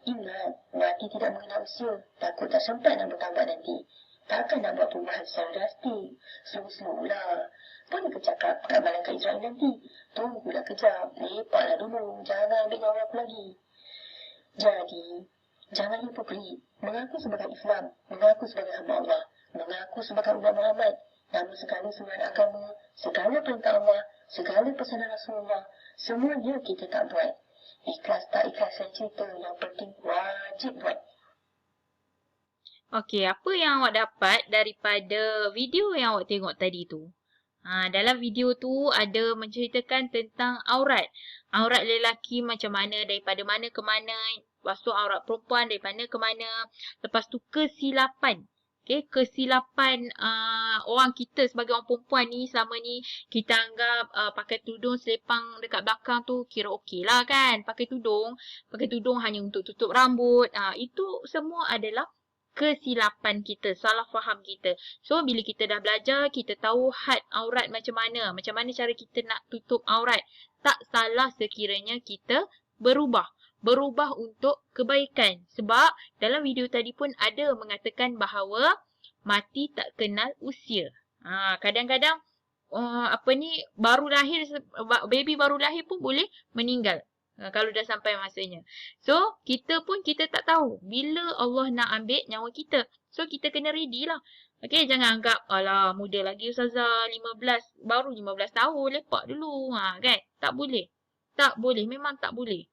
Ingat, mati tidak mengenal usia. Takut tak sempat nak bertambah nanti. Takkan nak buat perubahan secara drastik. Slow-slow lah. Boleh ke cakap kat Malaikat Israel nanti? Tunggulah kejap. Lepaklah dulu. Jangan ambil nyawa aku lagi. Jadi, jangan lupa pelik. Mengaku sebagai Islam. Mengaku sebagai hamba Allah. Mengaku sebagai umat Muhammad. Namun segala sunnah agama, segala perintah Allah, segala pesanan Rasulullah, semuanya kita tak buat. Ikhlas tak ikhlas saya cerita. Yang penting wajib buat. Okey, apa yang awak dapat daripada video yang awak tengok tadi tu? Dalam video tu ada menceritakan tentang aurat. Aurat lelaki macam mana, daripada mana ke mana. Lepas tu aurat perempuan dari mana ke mana. Lepas tu kesilapan. Okay, kesilapan orang kita sebagai orang perempuan ni selama ni kita anggap pakai tudung selepang dekat belakang tu kira okey lah kan. Pakai tudung hanya untuk tutup rambut. Itu semua adalah kesilapan kita, salah faham kita. So, bila kita dah belajar, kita tahu had aurat macam mana cara kita nak tutup aurat. Tak salah sekiranya kita berubah untuk kebaikan. Sebab dalam video tadi pun ada mengatakan bahawa mati tak kenal usia. Kadang-kadang baby baru lahir pun boleh meninggal. Kalau dah sampai masanya. So, kita tak tahu bila Allah nak ambil nyawa kita. So, kita kena ready lah. Okay, jangan anggap, alah, muda lagi Ustazah, baru 15 tahun, lepak dulu. Kan? Tak boleh. Memang tak boleh.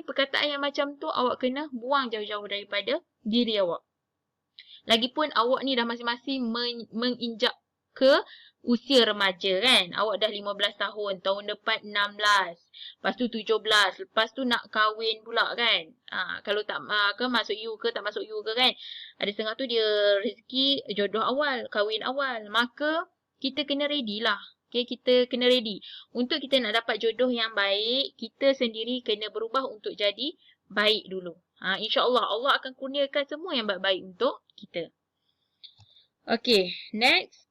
Perkataan yang macam tu, awak kena buang jauh-jauh daripada diri awak. Lagipun, awak ni dah masing-masing menginjak ke usia remaja kan. Awak dah 15 tahun, tahun depan 16, lepas tu 17, lepas tu nak kahwin pula kan. Kalau tak masuk you ke tak masuk you ke kan. Ada setengah tu dia rezeki jodoh awal, kahwin awal. Maka kita kena ready lah. Okay, kita kena ready. Untuk kita nak dapat jodoh yang baik, kita sendiri kena berubah untuk jadi baik dulu. InsyaAllah Allah akan kurniakan semua yang baik-baik untuk kita. Okay, next.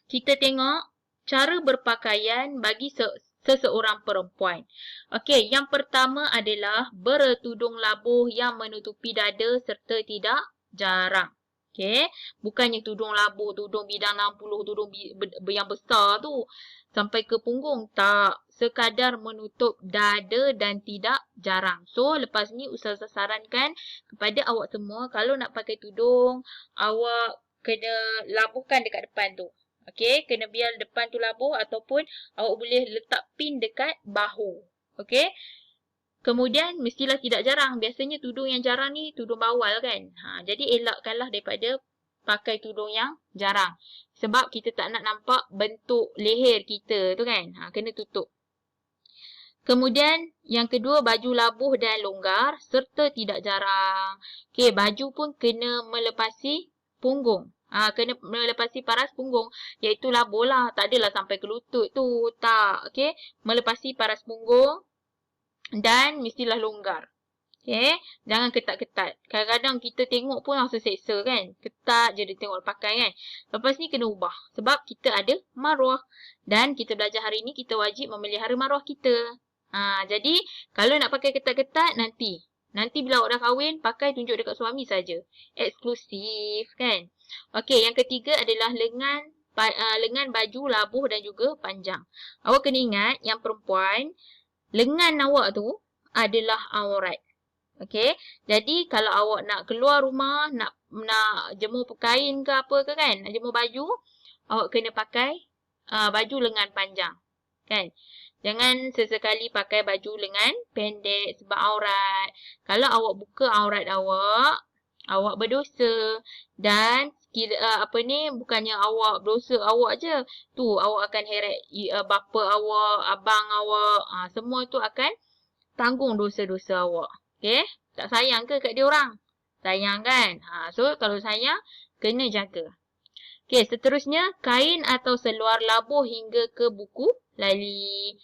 Kita tengok cara berpakaian bagi seseorang perempuan. Okey, yang pertama adalah bertudung labuh yang menutupi dada serta tidak jarang. Okey, bukannya tudung labuh, tudung bidang 60, tudung yang besar tu sampai ke punggung. Tak, sekadar menutup dada dan tidak jarang. So, lepas ni Ustazah sarankan kepada awak semua, kalau nak pakai tudung, awak kena labuhkan dekat depan tu. Okey, kena biar depan tu labuh ataupun awak boleh letak pin dekat bahu. Okey. Kemudian mestilah tidak jarang. Biasanya tudung yang jarang ni tudung bawal kan. Jadi elakkanlah daripada pakai tudung yang jarang. Sebab kita tak nak nampak bentuk leher kita tu kan. Kena tutup. Kemudian yang kedua, baju labuh dan longgar serta tidak jarang. Okey, baju pun kena melepasi punggung. Kena melepasi paras punggung, iaitu labuh lah. Tak adalah sampai ke lutut tu. Tak. Okay. Melepasi paras punggung dan mestilah longgar. Okay. Jangan ketat-ketat. Kadang-kadang kita tengok pun rasa seksa kan. Ketat je dia tengok pakai kan. Lepas ni kena ubah. Sebab kita ada maruah. Dan kita belajar hari ni kita wajib memelihara maruah kita. Jadi kalau nak pakai ketat-ketat Nanti bila awak dah kahwin, pakai tunjuk dekat suami saja. Eksklusif kan. Okey, yang ketiga adalah lengan baju labuh dan juga panjang. Awak kena ingat yang perempuan, lengan awak tu adalah aurat. Okey, jadi kalau awak nak keluar rumah, nak jemur kain ke apa ke kan, nak jemur baju, awak kena pakai baju lengan panjang. Kan? Jangan sesekali pakai baju lengan pendek sebab aurat. Kalau awak buka aurat awak berdosa. Dan bukannya awak berdosa awak je. Tu awak akan heret bapa awak, abang awak. Semua tu akan tanggung dosa-dosa awak. Okay? Tak sayang ke kat dia orang? Sayang kan? So kalau sayang, kena jaga. Okey, seterusnya kain atau seluar labuh hingga ke buku lali.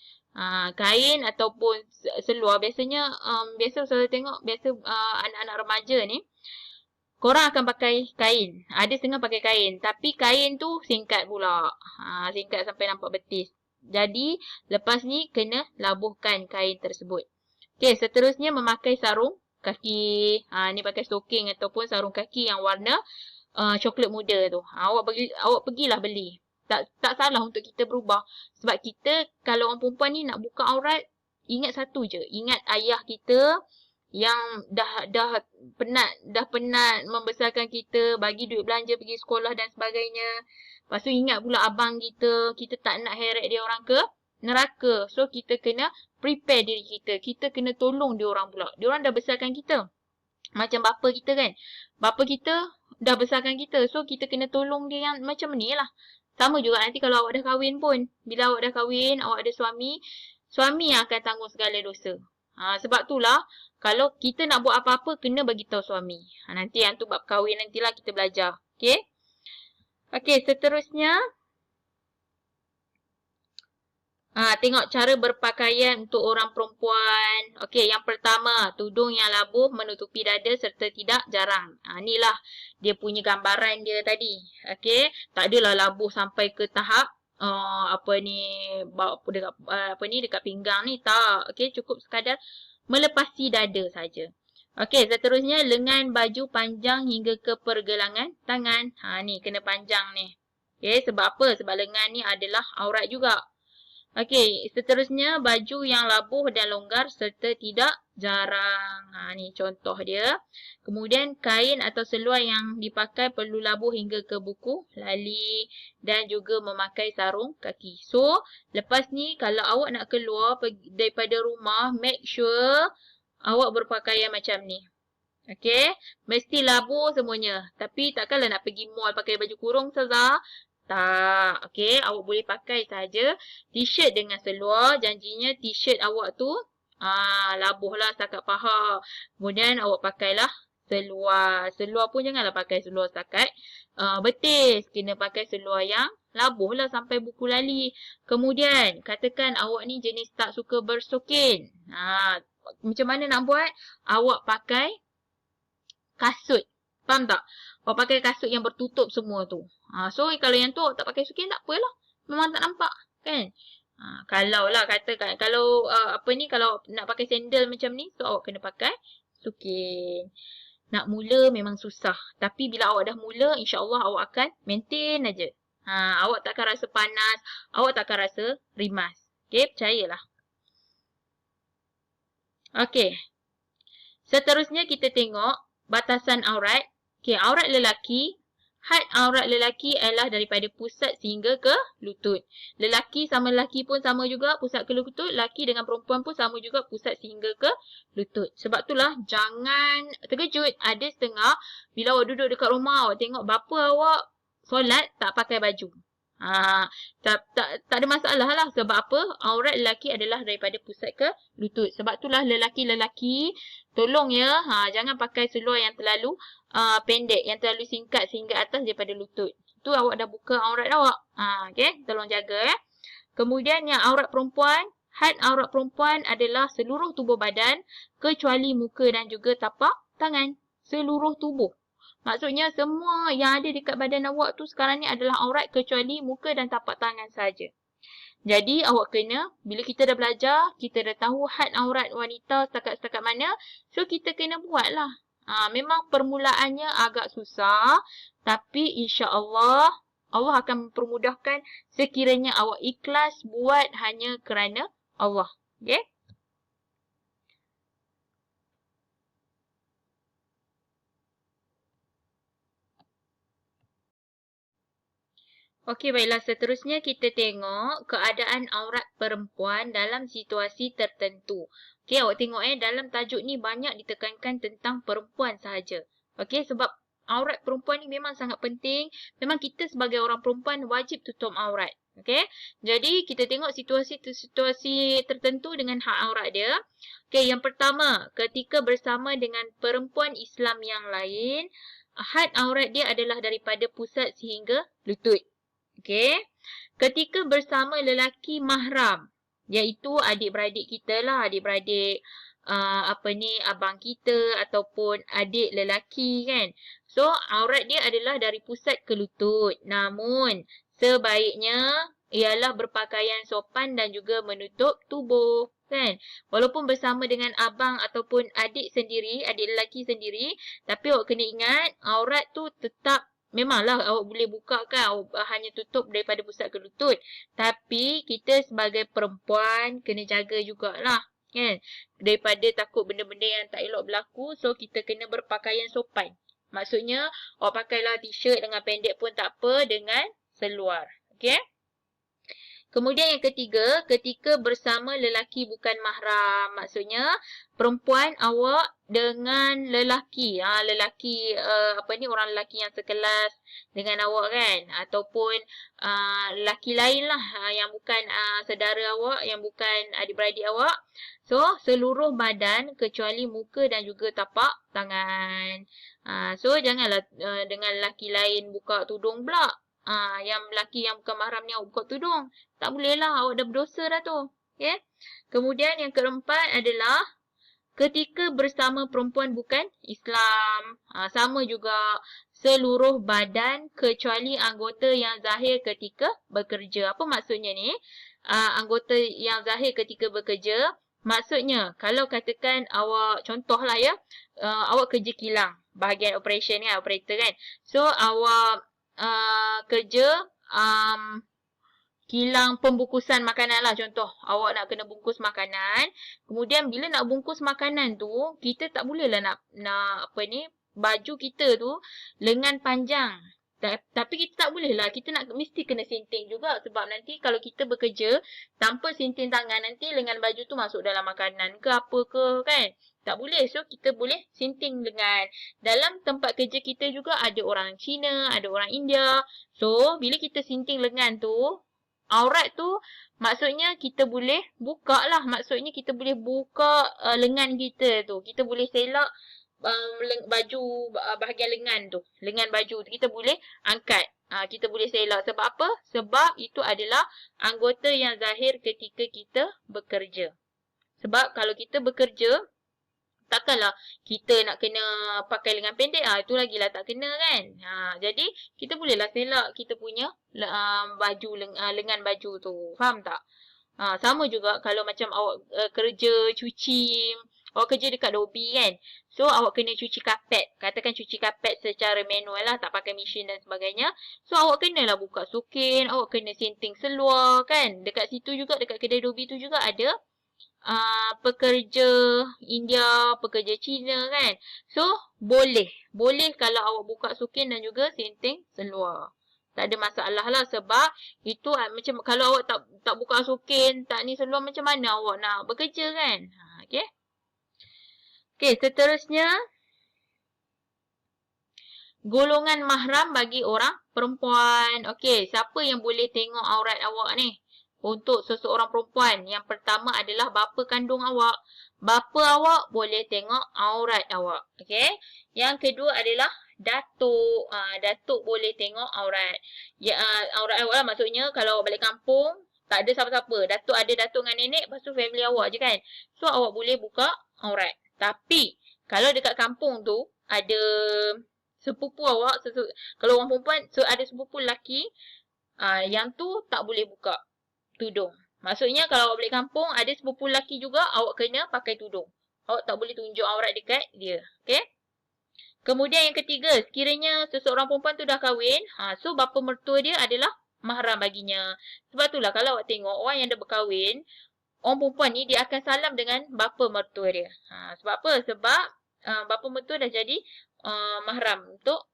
Kain ataupun seluar biasanya biasa saya tengok biasa anak-anak remaja ni korang akan pakai kain. Ada setengah pakai kain, tapi kain tu singkat pula. Singkat sampai nampak betis. Jadi lepas ni kena labuhkan kain tersebut. Okey, seterusnya memakai sarung kaki. Ni pakai stocking ataupun sarung kaki yang warna coklat muda tu. Awak pergilah beli. Tak salah untuk kita berubah. Sebab kita kalau orang perempuan ni nak buka aurat, ingat satu je. Ingat ayah kita yang dah penat membesarkan kita, bagi duit belanja pergi sekolah dan sebagainya. Lepas tu ingat pula abang kita tak nak heret dia orang ke neraka. So kita kena prepare diri kita. Kita kena tolong dia orang pula. Dia orang dah besarkan kita. Macam bapa kita kan. Bapa kita dah besarkan kita. So kita kena tolong dia yang macam ni lah. Sama juga nanti kalau awak dah kahwin pun. Bila awak dah kahwin, awak ada suami yang akan tanggung segala dosa. Sebab itulah kalau kita nak buat apa-apa kena bagi tahu suami. Nanti yang tu bab kahwin nantilah kita belajar. Okey? Okey, seterusnya tengok cara berpakaian untuk orang perempuan. Okey, yang pertama, tudung yang labuh menutupi dada serta tidak jarang. Inilah dia punya gambaran dia tadi. Okey, tak adalah labuh sampai ke tahap dekat pinggang ni, tak. Okey, cukup sekadar melepasi dada saja. Okey, seterusnya lengan baju panjang hingga ke pergelangan tangan. Ni kena panjang ni. Okey, sebab apa? Sebab lengan ni adalah aurat juga. Okey, seterusnya baju yang labuh dan longgar serta tidak jarang. Ni contoh dia. Kemudian kain atau seluar yang dipakai perlu labuh hingga ke buku lali dan juga memakai sarung kaki. So, lepas ni kalau awak nak keluar daripada rumah, make sure awak berpakaian macam ni. Okey, mesti labuh semuanya. Tapi takkanlah nak pergi mall pakai baju kurung saja. Tak. Okey, awak boleh pakai saja t-shirt dengan seluar. Janjinya t-shirt awak tu labuhlah setakat paha. Kemudian awak pakailah seluar. Seluar pun janganlah pakai seluar setakat betis. Kena pakai seluar yang labuhlah sampai buku lali. Kemudian katakan awak ni jenis tak suka berstokin. Macam mana nak buat? Awak pakai kasut. Faham tak? Awak pakai kasut yang bertutup semua tu. So, kalau yang tu awak tak pakai stokin, tak apalah. Memang tak nampak. Kan? Kalau lah katakan, kalau kalau nak pakai sandal macam ni, so awak kena pakai stokin. Nak mula memang susah. Tapi bila awak dah mula, insyaAllah awak akan maintain aja. Awak takkan rasa panas. Awak takkan rasa rimas. Okay, percayalah. Okay. Seterusnya kita tengok batasan aurat. Okay, aurat lelaki. Had aurat lelaki ialah daripada pusat sehingga ke lutut. Lelaki sama lelaki pun sama juga pusat ke lutut. Lelaki dengan perempuan pun sama juga pusat sehingga ke lutut. Sebab itulah jangan terkejut. Ada setengah bila awak duduk dekat rumah, awak tengok bapa awak solat tak pakai baju. Tak ada masalah lah. Sebab apa? Aurat lelaki adalah daripada pusat ke lutut. Sebab itulah lelaki-lelaki tolong ya. Jangan pakai seluar yang terlalu pendek. Yang terlalu singkat sehingga atas daripada lutut. Tu awak dah buka aurat awak. Okay? Tolong jaga ya. Kemudian yang aurat perempuan. Had aurat perempuan adalah seluruh tubuh badan. Kecuali muka dan juga tapak tangan. Seluruh tubuh. Maksudnya semua yang ada dekat badan awak tu sekarang ni adalah aurat kecuali muka dan tapak tangan saja. Jadi awak kena, bila kita dah belajar, kita dah tahu had aurat wanita setakat mana, so kita kena buatlah. Memang permulaannya agak susah, tapi insya-Allah Allah akan mempermudahkan sekiranya awak ikhlas buat hanya kerana Allah. Okay? Okey, baiklah. Seterusnya kita tengok keadaan aurat perempuan dalam situasi tertentu. Okey, awak tengok dalam tajuk ni banyak ditekankan tentang perempuan sahaja. Okey, sebab aurat perempuan ni memang sangat penting. Memang kita sebagai orang perempuan wajib tutup aurat. Okey, jadi kita tengok situasi tertentu dengan hak aurat dia. Okey, yang pertama, ketika bersama dengan perempuan Islam yang lain, had aurat dia adalah daripada pusat sehingga lutut. Okey. Ketika bersama lelaki mahram, iaitu adik-beradik kita lah, adik-beradik abang kita ataupun adik lelaki kan. So, aurat dia adalah dari pusat ke lutut. Namun, sebaiknya ialah berpakaian sopan dan juga menutup tubuh. Kan? Walaupun bersama dengan abang ataupun adik sendiri, adik lelaki sendiri, tapi awak kena ingat, aurat tu tetap, memanglah awak boleh buka kan, awak hanya tutup daripada pusat ke lutut. Tapi, kita sebagai perempuan, kena jaga jugalah. Kan? Daripada takut benda-benda yang tak elok berlaku, so kita kena berpakaian sopan. Maksudnya, awak pakailah t-shirt dengan pendek pun tak apa, dengan seluar. Okay? Kemudian yang ketiga, ketika bersama lelaki bukan mahram. Maksudnya, perempuan awak dengan lelaki. Orang lelaki yang sekelas dengan awak kan. Ataupun lelaki lain lah yang bukan saudara awak, yang bukan adik-beradik awak. So, seluruh badan kecuali muka dan juga tapak tangan. So, janganlah dengan lelaki lain buka tudung pula. Yang lelaki yang bukan mahram ni awak buka tudung. Tak boleh lah, awak dah berdosa dah tu. Okay? Kemudian yang keempat adalah ketika bersama perempuan bukan Islam. Sama juga seluruh badan kecuali anggota yang zahir ketika bekerja. Apa maksudnya ni? Anggota yang zahir ketika bekerja. Maksudnya, kalau katakan awak, contohlah ya, awak kerja kilang. Bahagian operation ni, operator kan. So, awak kerja kilang pembungkusan makanan lah contoh. Awak nak kena bungkus makanan. Kemudian bila nak bungkus makanan tu, kita tak boleh lah nak baju kita tu lengan panjang. Tapi kita tak boleh lah. Kita mesti kena sinting juga. Sebab nanti kalau kita bekerja tanpa sinting tangan, nanti lengan baju tu masuk dalam makanan ke apa ke kan. Tak boleh. So, kita boleh sinting lengan. Dalam tempat kerja kita juga ada orang Cina, ada orang India. So, bila kita sinting lengan tu, aurat tu maksudnya kita boleh buka lah. Maksudnya kita boleh buka lengan kita tu. Kita boleh selak baju bahagian lengan tu. Lengan baju tu kita boleh angkat. Kita boleh selak. Sebab apa? Sebab itu adalah anggota yang zahir ketika kita bekerja. Sebab kalau kita bekerja, takkanlah kita nak kena pakai lengan pendek. Itu lagilah tak kena kan. Jadi, kita bolehlah selak kita punya baju, lengan baju tu. Faham tak? Sama juga kalau macam awak kerja, cuci. Awak kerja dekat lobi kan. So, awak kena cuci kapet. Katakan cuci kapet secara manual lah. Tak pakai mesin dan sebagainya. So, awak kenalah buka sukin. Awak kena sinting seluar kan. Dekat situ juga, dekat kedai lobi tu juga ada pekerja India, pekerja Cina kan. So, boleh. Boleh kalau awak buka sukin dan juga sinting seluar. Tak ada masalah lah sebab itu macam kalau awak tak buka sukin, tak ni seluar, macam mana awak nak bekerja kan. Okay. Okay, seterusnya. Golongan mahram bagi orang perempuan. Okay, siapa yang boleh tengok aurat awak ni? Untuk seseorang perempuan. Yang pertama adalah bapa kandung awak. Bapa awak boleh tengok aurat awak. Okay. Yang kedua adalah datuk. Datuk boleh tengok aurat. Aurat awak lah maksudnya kalau awak balik kampung, tak ada siapa-siapa. Datuk ada datuk dengan nenek, lepas tu family awak je kan. So, awak boleh buka aurat. Tapi, kalau dekat kampung tu, ada sepupu awak, kalau orang perempuan, so ada sepupu lelaki, yang tu tak boleh buka tudung. Maksudnya kalau awak balik kampung, ada sepupu lelaki juga, awak kena pakai tudung. Awak tak boleh tunjuk aurat dekat dia. Okay? Kemudian yang ketiga, sekiranya seseorang perempuan tu dah kahwin, so bapa mertua dia adalah mahram baginya. Sebab itulah kalau awak tengok orang yang dah berkahwin, orang perempuan ni dia akan salam dengan bapa mertua dia. Sebab apa? Sebab bapa mertua dah jadi mahram untuk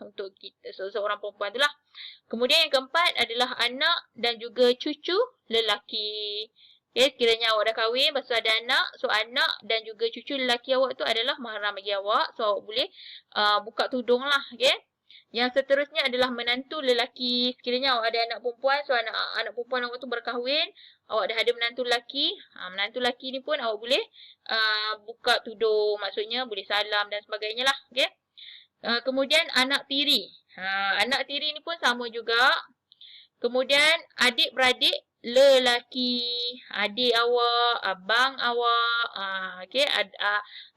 untuk kita, seorang perempuan tu lah. Kemudian yang keempat adalah anak dan juga cucu lelaki. Okay, sekiranya awak dah kahwin, lepas tu ada anak. So, anak dan juga cucu lelaki awak tu adalah mahram bagi awak. So, awak boleh buka tudung lah. Okay. Yang seterusnya adalah menantu lelaki. Sekiranya awak ada anak perempuan, so anak perempuan awak tu berkahwin, awak dah ada menantu lelaki. Menantu lelaki ni pun awak boleh buka tudung. Maksudnya boleh salam dan sebagainya lah. Okay. Kemudian anak tiri. Anak tiri ni pun sama juga. Kemudian adik-beradik lelaki, adik awak, abang awak, okey,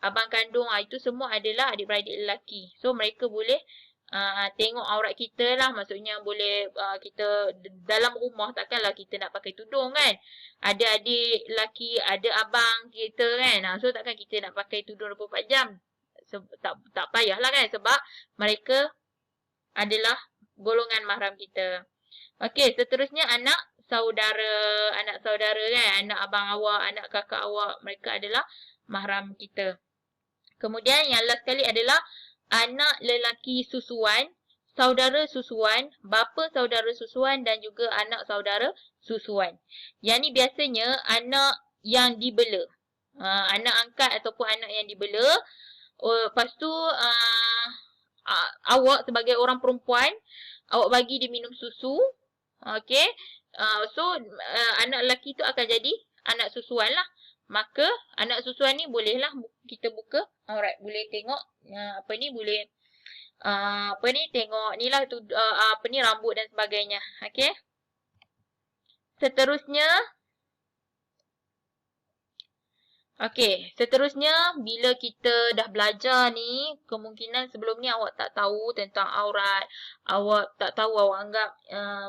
abang kandung, itu semua adalah adik-beradik lelaki. So mereka boleh tengok aurat kita lah, maksudnya boleh kita dalam rumah takkanlah kita nak pakai tudung kan. Ada adik lelaki, ada abang kita kan. So takkan kita nak pakai tudung 24 jam. Tak payahlah kan, sebab mereka adalah golongan mahram kita. Okey, seterusnya anak saudara kan, anak abang awak, anak kakak awak, mereka adalah mahram kita. Kemudian yang last sekali adalah anak lelaki susuan, saudara susuan, bapa saudara susuan dan juga anak saudara susuan. Yang ni biasanya anak yang dibela. Anak angkat ataupun anak yang dibela. Lepas tu awak sebagai orang perempuan, awak bagi dia minum susu. Okey. Anak lelaki tu akan jadi anak susuan lah. Maka anak susuan ni bolehlah kita buka aurat. Boleh tengok tengok ni lah rambut dan sebagainya. Okey. Seterusnya bila kita dah belajar ni, kemungkinan sebelum ni awak tak tahu tentang aurat, awak tak tahu, awak anggap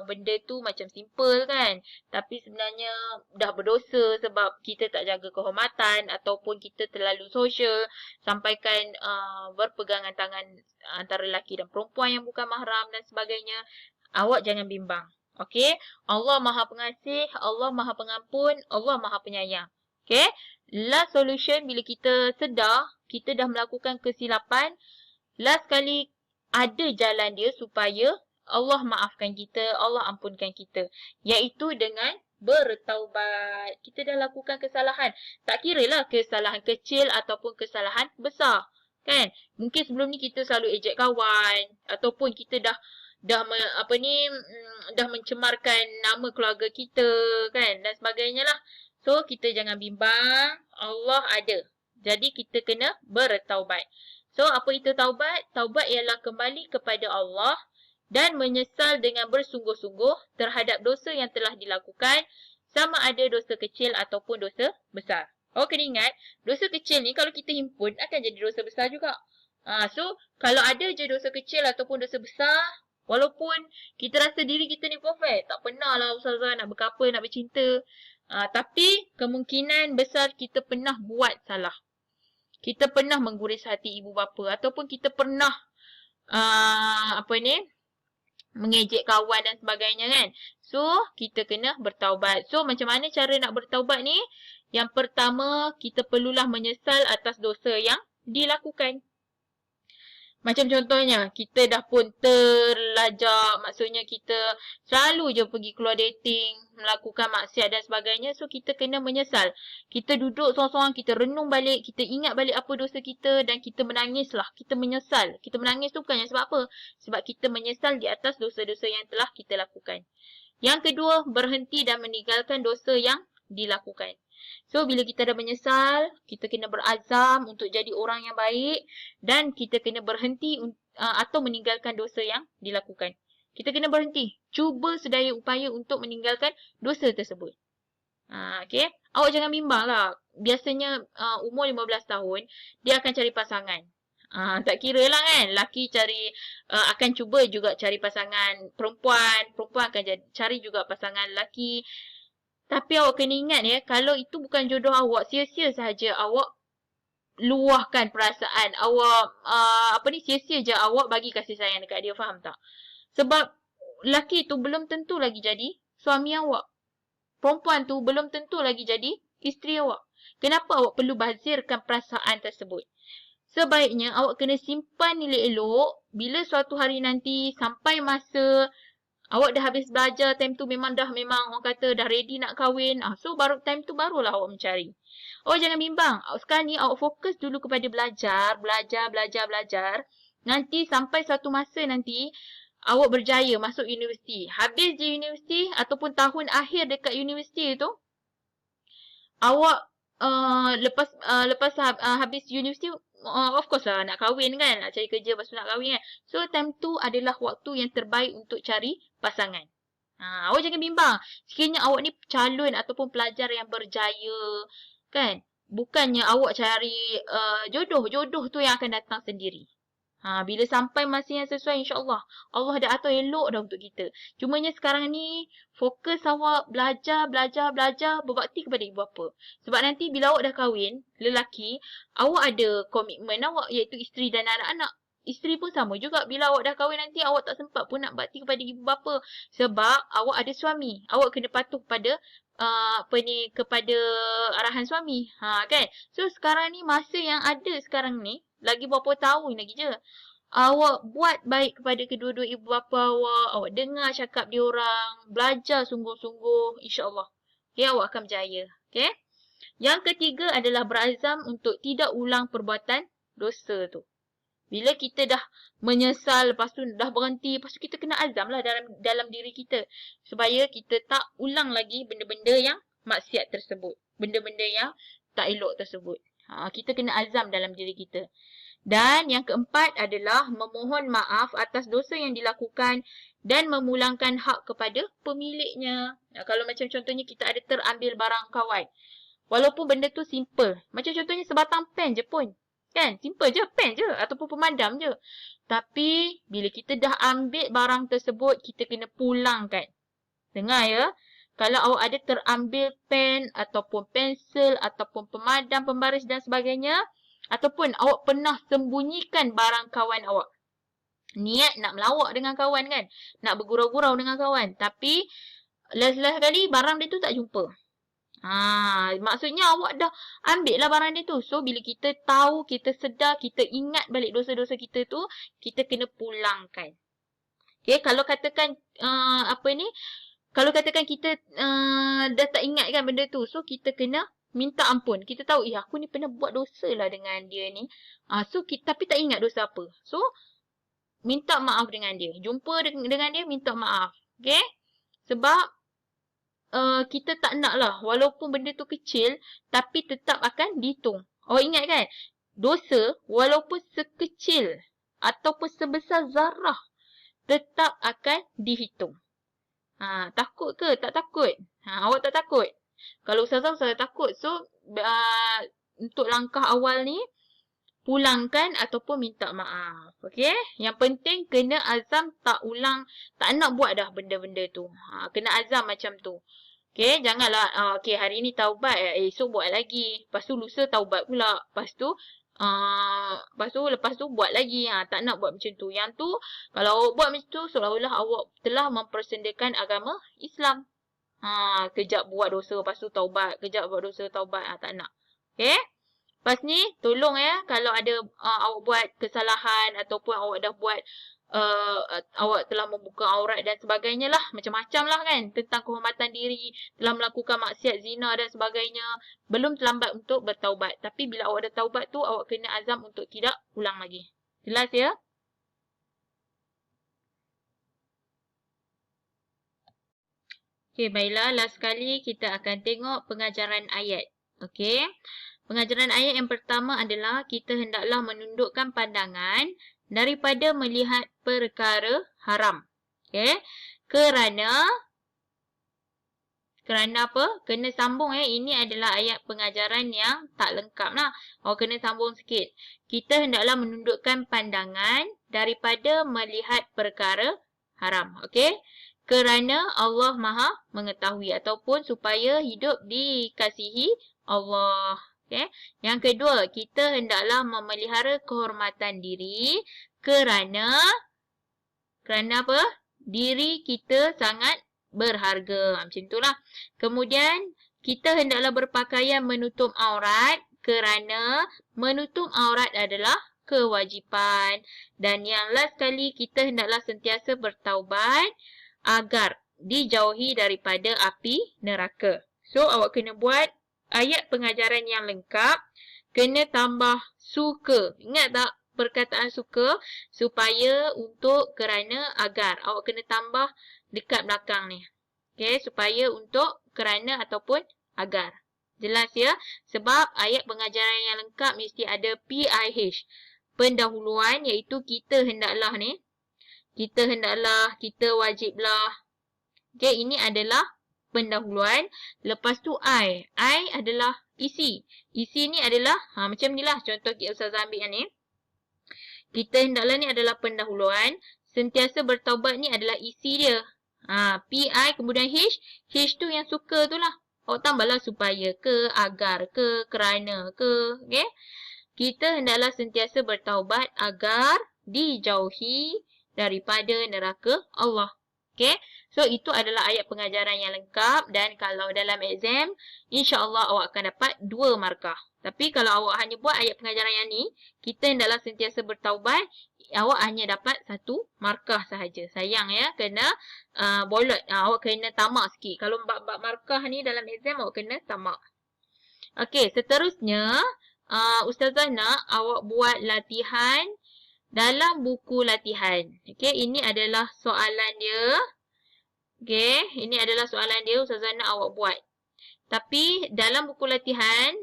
benda tu macam simple kan. Tapi sebenarnya dah berdosa sebab kita tak jaga kehormatan ataupun kita terlalu sosial, sampaikan berpegangan tangan antara lelaki dan perempuan yang bukan mahram dan sebagainya. Awak jangan bimbang. Okey, Allah Maha Pengasih, Allah Maha Pengampun, Allah Maha Penyayang. Okey, last solution bila kita sedar kita dah melakukan kesilapan, last kali ada jalan dia supaya Allah maafkan kita, Allah ampunkan kita, iaitu dengan bertaubat. Kita dah lakukan kesalahan, tak kiralah kesalahan kecil ataupun kesalahan besar kan. Mungkin sebelum ni kita selalu ejek kawan ataupun kita dah mencemarkan nama keluarga kita kan dan sebagainya lah. So, kita jangan bimbang, Allah ada. Jadi, kita kena bertaubat. So, apa itu taubat? Taubat ialah kembali kepada Allah dan menyesal dengan bersungguh-sungguh terhadap dosa yang telah dilakukan, sama ada dosa kecil ataupun dosa besar. Kena ingat, dosa kecil ni kalau kita himpun akan jadi dosa besar juga. So, kalau ada je dosa kecil ataupun dosa besar, walaupun kita rasa diri kita ni perfect, tak pernah lah ustazah nak berkapa, nak bercinta, tapi kemungkinan besar kita pernah buat salah. Kita pernah mengguris hati ibu bapa ataupun kita pernah mengejek kawan dan sebagainya kan. So, kita kena bertaubat. So, macam mana cara nak bertaubat ni? Yang pertama, kita perlulah menyesal atas dosa yang dilakukan. Macam contohnya, kita dah pun terlajak, maksudnya kita selalu je pergi keluar dating, melakukan maksiat dan sebagainya. So, kita kena menyesal. Kita duduk seorang-seorang, kita renung balik, kita ingat balik apa dosa kita dan kita menangislah. Kita menyesal. Kita menangis tu bukannya sebab apa? Sebab kita menyesal di atas dosa-dosa yang telah kita lakukan. Yang kedua, berhenti dan meninggalkan dosa yang dilakukan. So, bila kita dah menyesal, kita kena berazam untuk jadi orang yang baik dan kita kena berhenti atau meninggalkan dosa yang dilakukan. Kita kena berhenti. Cuba sedaya upaya untuk meninggalkan dosa tersebut. Okay. Awak jangan bimbang lah. Biasanya umur 15 tahun, dia akan cari pasangan. Tak kira lah kan. Laki akan cuba juga cari pasangan perempuan. Perempuan akan cari juga pasangan lelaki. Tapi awak kena ingat ya, kalau itu bukan jodoh awak, sia-sia sahaja awak luahkan perasaan. Awak, sia-sia je awak bagi kasih sayang dekat dia, faham tak? Sebab lelaki tu belum tentu lagi jadi suami awak. Perempuan tu belum tentu lagi jadi isteri awak. Kenapa awak perlu bazirkan perasaan tersebut? Sebaiknya awak kena simpan elok-elok. Bila suatu hari nanti sampai masa awak dah habis belajar, time tu memang orang kata dah ready nak kahwin. So time tu barulah awak mencari. Awak jangan bimbang. Sekarang ni awak fokus dulu kepada belajar. Nanti sampai satu masa nanti awak berjaya masuk universiti. Habis je universiti ataupun tahun akhir dekat universiti tu, awak lepas habis universiti of course lah nak kahwin kan, nak cari kerja lepas tu nak kahwin kan. So time tu adalah waktu yang terbaik untuk cari pasangan. Awak jangan bimbang. Sekiranya awak ni calon ataupun pelajar yang berjaya kan, bukannya awak cari jodoh. Jodoh tu yang akan datang sendiri. Bila sampai masa yang sesuai, insya-Allah Allah dah atur elok dah untuk kita. Cumanya sekarang ni fokus awak belajar, berbakti kepada ibu bapa. Sebab nanti bila awak dah kahwin, lelaki, awak ada komitmen awak iaitu isteri dan anak-anak. Isteri pun sama juga, bila awak dah kahwin nanti awak tak sempat pun nak bakti kepada ibu bapa sebab awak ada suami. Awak kena patuh pada kepada arahan suami. Kan? So sekarang ni masa yang ada sekarang ni lagi berapa tahun lagi je. Awak buat baik kepada kedua-dua ibu bapa awak. Awak dengar cakap diorang. Belajar sungguh-sungguh. InsyaAllah. Okay, awak akan berjaya. Okay. Yang ketiga adalah berazam untuk tidak ulang perbuatan dosa tu. Bila kita dah menyesal, lepas tu dah berhenti, lepas tu kita kena azam lah dalam diri kita. Supaya kita tak ulang lagi benda-benda yang maksiat tersebut. Benda-benda yang tak elok tersebut. Kita kena azam dalam diri kita. Dan yang keempat adalah memohon maaf atas dosa yang dilakukan dan memulangkan hak kepada pemiliknya. Kalau macam contohnya kita ada terambil barang kawan. Walaupun benda tu simple. Macam contohnya sebatang pen je pun. Kan? Simple je, pen je ataupun pemadam je. Tapi bila kita dah ambil barang tersebut, kita kena pulangkan. Dengar ya. Kalau awak ada terambil pen ataupun pensel ataupun pemadam, pembaris dan sebagainya, ataupun awak pernah sembunyikan barang kawan awak. Niat nak melawak dengan kawan kan, nak bergurau-gurau dengan kawan, tapi last kali barang dia tu tak jumpa. Maksudnya awak dah ambil lah barang dia tu. So bila kita tahu, kita sedar, kita ingat balik dosa-dosa kita tu, kita kena pulangkan. Okay, kalau katakan kalau katakan kita dah tak ingat kan benda tu, so kita kena minta ampun. Kita tahu, aku ni pernah buat dosa lah dengan dia ni. Tapi tak ingat dosa apa. So, minta maaf dengan dia. Jumpa dengan dia, minta maaf. Okay? Sebab kita tak nak lah. Walaupun benda tu kecil, tapi tetap akan dihitung. Awak ingat kan? Dosa, walaupun sekecil ataupun sebesar zarah, tetap akan dihitung. Takut ke? Tak takut. Awak tak takut? Kalau ustazah takut. So, untuk langkah awal ni, pulangkan ataupun minta maaf. Okay? Yang penting kena azam tak ulang, tak nak buat dah benda-benda tu. Kena azam macam tu. Okay? Janganlah, okay, hari ni taubat, esok buat lagi. Lepas tu lusa taubat pula. Lepas tu buat lagi. Tak nak buat macam tu. Yang tu, kalau awak buat macam tu, seolah-olah awak telah mempersendakan agama Islam. Kejap buat dosa, lepas tu taubat. Kejap buat dosa, taubat. Tak nak. Okay? Lepas ni, tolong ya, kalau ada awak buat kesalahan ataupun awak dah buat, awak telah membuka aurat dan sebagainya lah. Macam-macam lah kan. Tentang kehormatan diri, telah melakukan maksiat zina dan sebagainya. Belum terlambat untuk bertaubat. Tapi bila awak dah taubat tu, awak kena azam untuk tidak ulang lagi. Jelas ya? Okay, baiklah. Last sekali kita akan tengok pengajaran ayat. Okay. Pengajaran ayat yang pertama adalah kita hendaklah menundukkan pandangan daripada melihat perkara haram. Okay. Kerana apa? Kena sambung ya. Ini adalah ayat pengajaran yang tak lengkap lah. Awak kena sambung sikit. Kita hendaklah menundukkan pandangan daripada melihat perkara haram. Okay. Kerana Allah Maha mengetahui ataupun supaya hidup dikasihi Allah. Okay. Yang kedua, kita hendaklah memelihara kehormatan diri kerana apa? Diri kita sangat berharga. Macam itulah. Kemudian, kita hendaklah berpakaian menutup aurat kerana menutup aurat adalah kewajipan. Dan yang last kali, kita hendaklah sentiasa bertaubat agar dijauhi daripada api neraka. So, awak kena buat ayat pengajaran yang lengkap. Kena tambah suka. Ingat tak perkataan suka? Supaya, untuk, kerana, agar. Awak kena tambah dekat belakang ni. Okay, supaya, untuk, kerana ataupun agar. Jelas ya? Sebab ayat pengajaran yang lengkap mesti ada PIH. Pendahuluan iaitu kita hendaklah ni. Kita hendaklah, kita wajiblah. Okay, ini adalah pendahuluan. Lepas tu I. I adalah isi. Isi ni adalah, macam ni lah contoh Ustazah ambil yang ni. Kita hendaklah ni adalah pendahuluan. Sentiasa bertaubat ni adalah isi dia. PI kemudian H. H tu yang suka tu lah. Awak tambahlah supaya ke, agar ke, kerana ke. Okay? Kita hendaklah sentiasa bertaubat agar dijauhi daripada neraka Allah. Okay? So, itu adalah ayat pengajaran yang lengkap. Dan kalau dalam exam, insyaAllah awak akan dapat 2 markah. Tapi kalau awak hanya buat ayat pengajaran yang ni, kita hendaklah sentiasa bertaubat, awak hanya dapat 1 markah sahaja. Sayang ya, kena bolot. Awak kena tamak sikit. Kalau bab-bab markah ni dalam exam, awak kena tamak. Okey, seterusnya, Ustazah nak awak buat latihan dalam buku latihan. Okey, ini adalah soalan dia. Okey, ini adalah soalan dia. Ustazah nak awak buat. Tapi dalam buku latihan,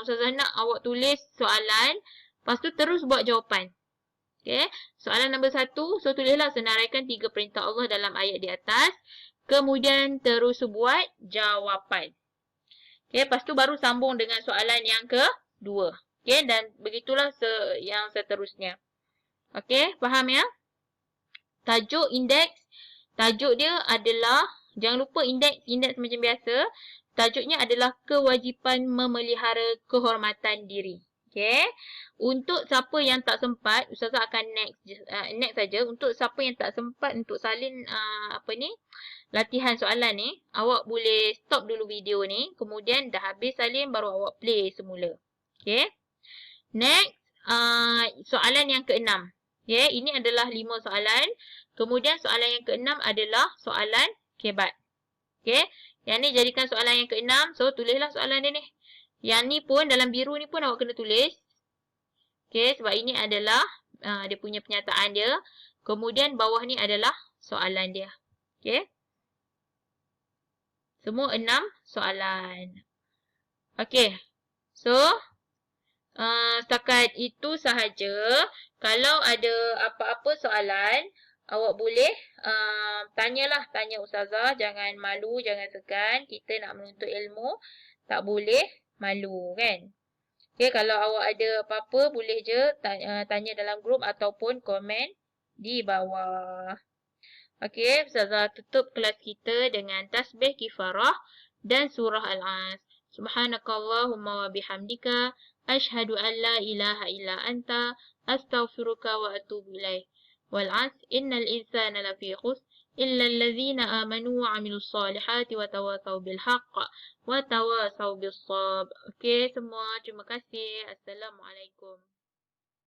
Ustazah nak awak tulis soalan, lepas tu terus buat jawapan. Okay. Soalan nombor 1, so tulislah senaraikan 3 perintah Allah dalam ayat di atas. Kemudian terus buat jawapan. Okay, lepas tu baru sambung dengan soalan yang kedua. Okay, dan begitulah yang seterusnya. Okay, faham ya? Tajuk indeks. Tajuk dia adalah, jangan lupa indeks macam biasa. Tajuknya adalah kewajipan memelihara kehormatan diri. Okay. Untuk siapa yang tak sempat, Ustazah akan next saja. Untuk siapa yang tak sempat untuk salin latihan soalan ni, awak boleh stop dulu video ni. Kemudian dah habis salin, baru awak play semula. Okay. Next, soalan yang ke-6. Okay. Ini adalah 5 soalan. Kemudian soalan yang ke-6 adalah soalan kebat. Okay. Yang ni jadikan soalan yang ke-6. So, tulislah soalan dia ni. Yang ni pun, dalam biru ni pun awak kena tulis. Okay, sebab ini adalah dia punya penyataan dia. Kemudian bawah ni adalah soalan dia. Okay. Semua 6 soalan. Okay. So, setakat itu sahaja. Kalau ada apa-apa soalan, awak boleh tanya Ustazah. Jangan malu, jangan segan. Kita nak menuntut ilmu, tak boleh malu kan. Okay, kalau awak ada apa-apa, boleh je tanya dalam grup ataupun komen di bawah. Okay, Ustazah tutup kelas kita dengan tasbih kifarah dan surah Al-As. Subhanakallahumma wa bihamdika, ashhadu an la ilaha illa anta, astaghfiruka wa atubu ilaih. Wal-'as, innal insana lafi khusr, illa allazina amanu wa 'amilus solihati wa tawasaw bil haqq wa tawasaw bis sabr. Okey semua, terima kasih. Assalamualaikum.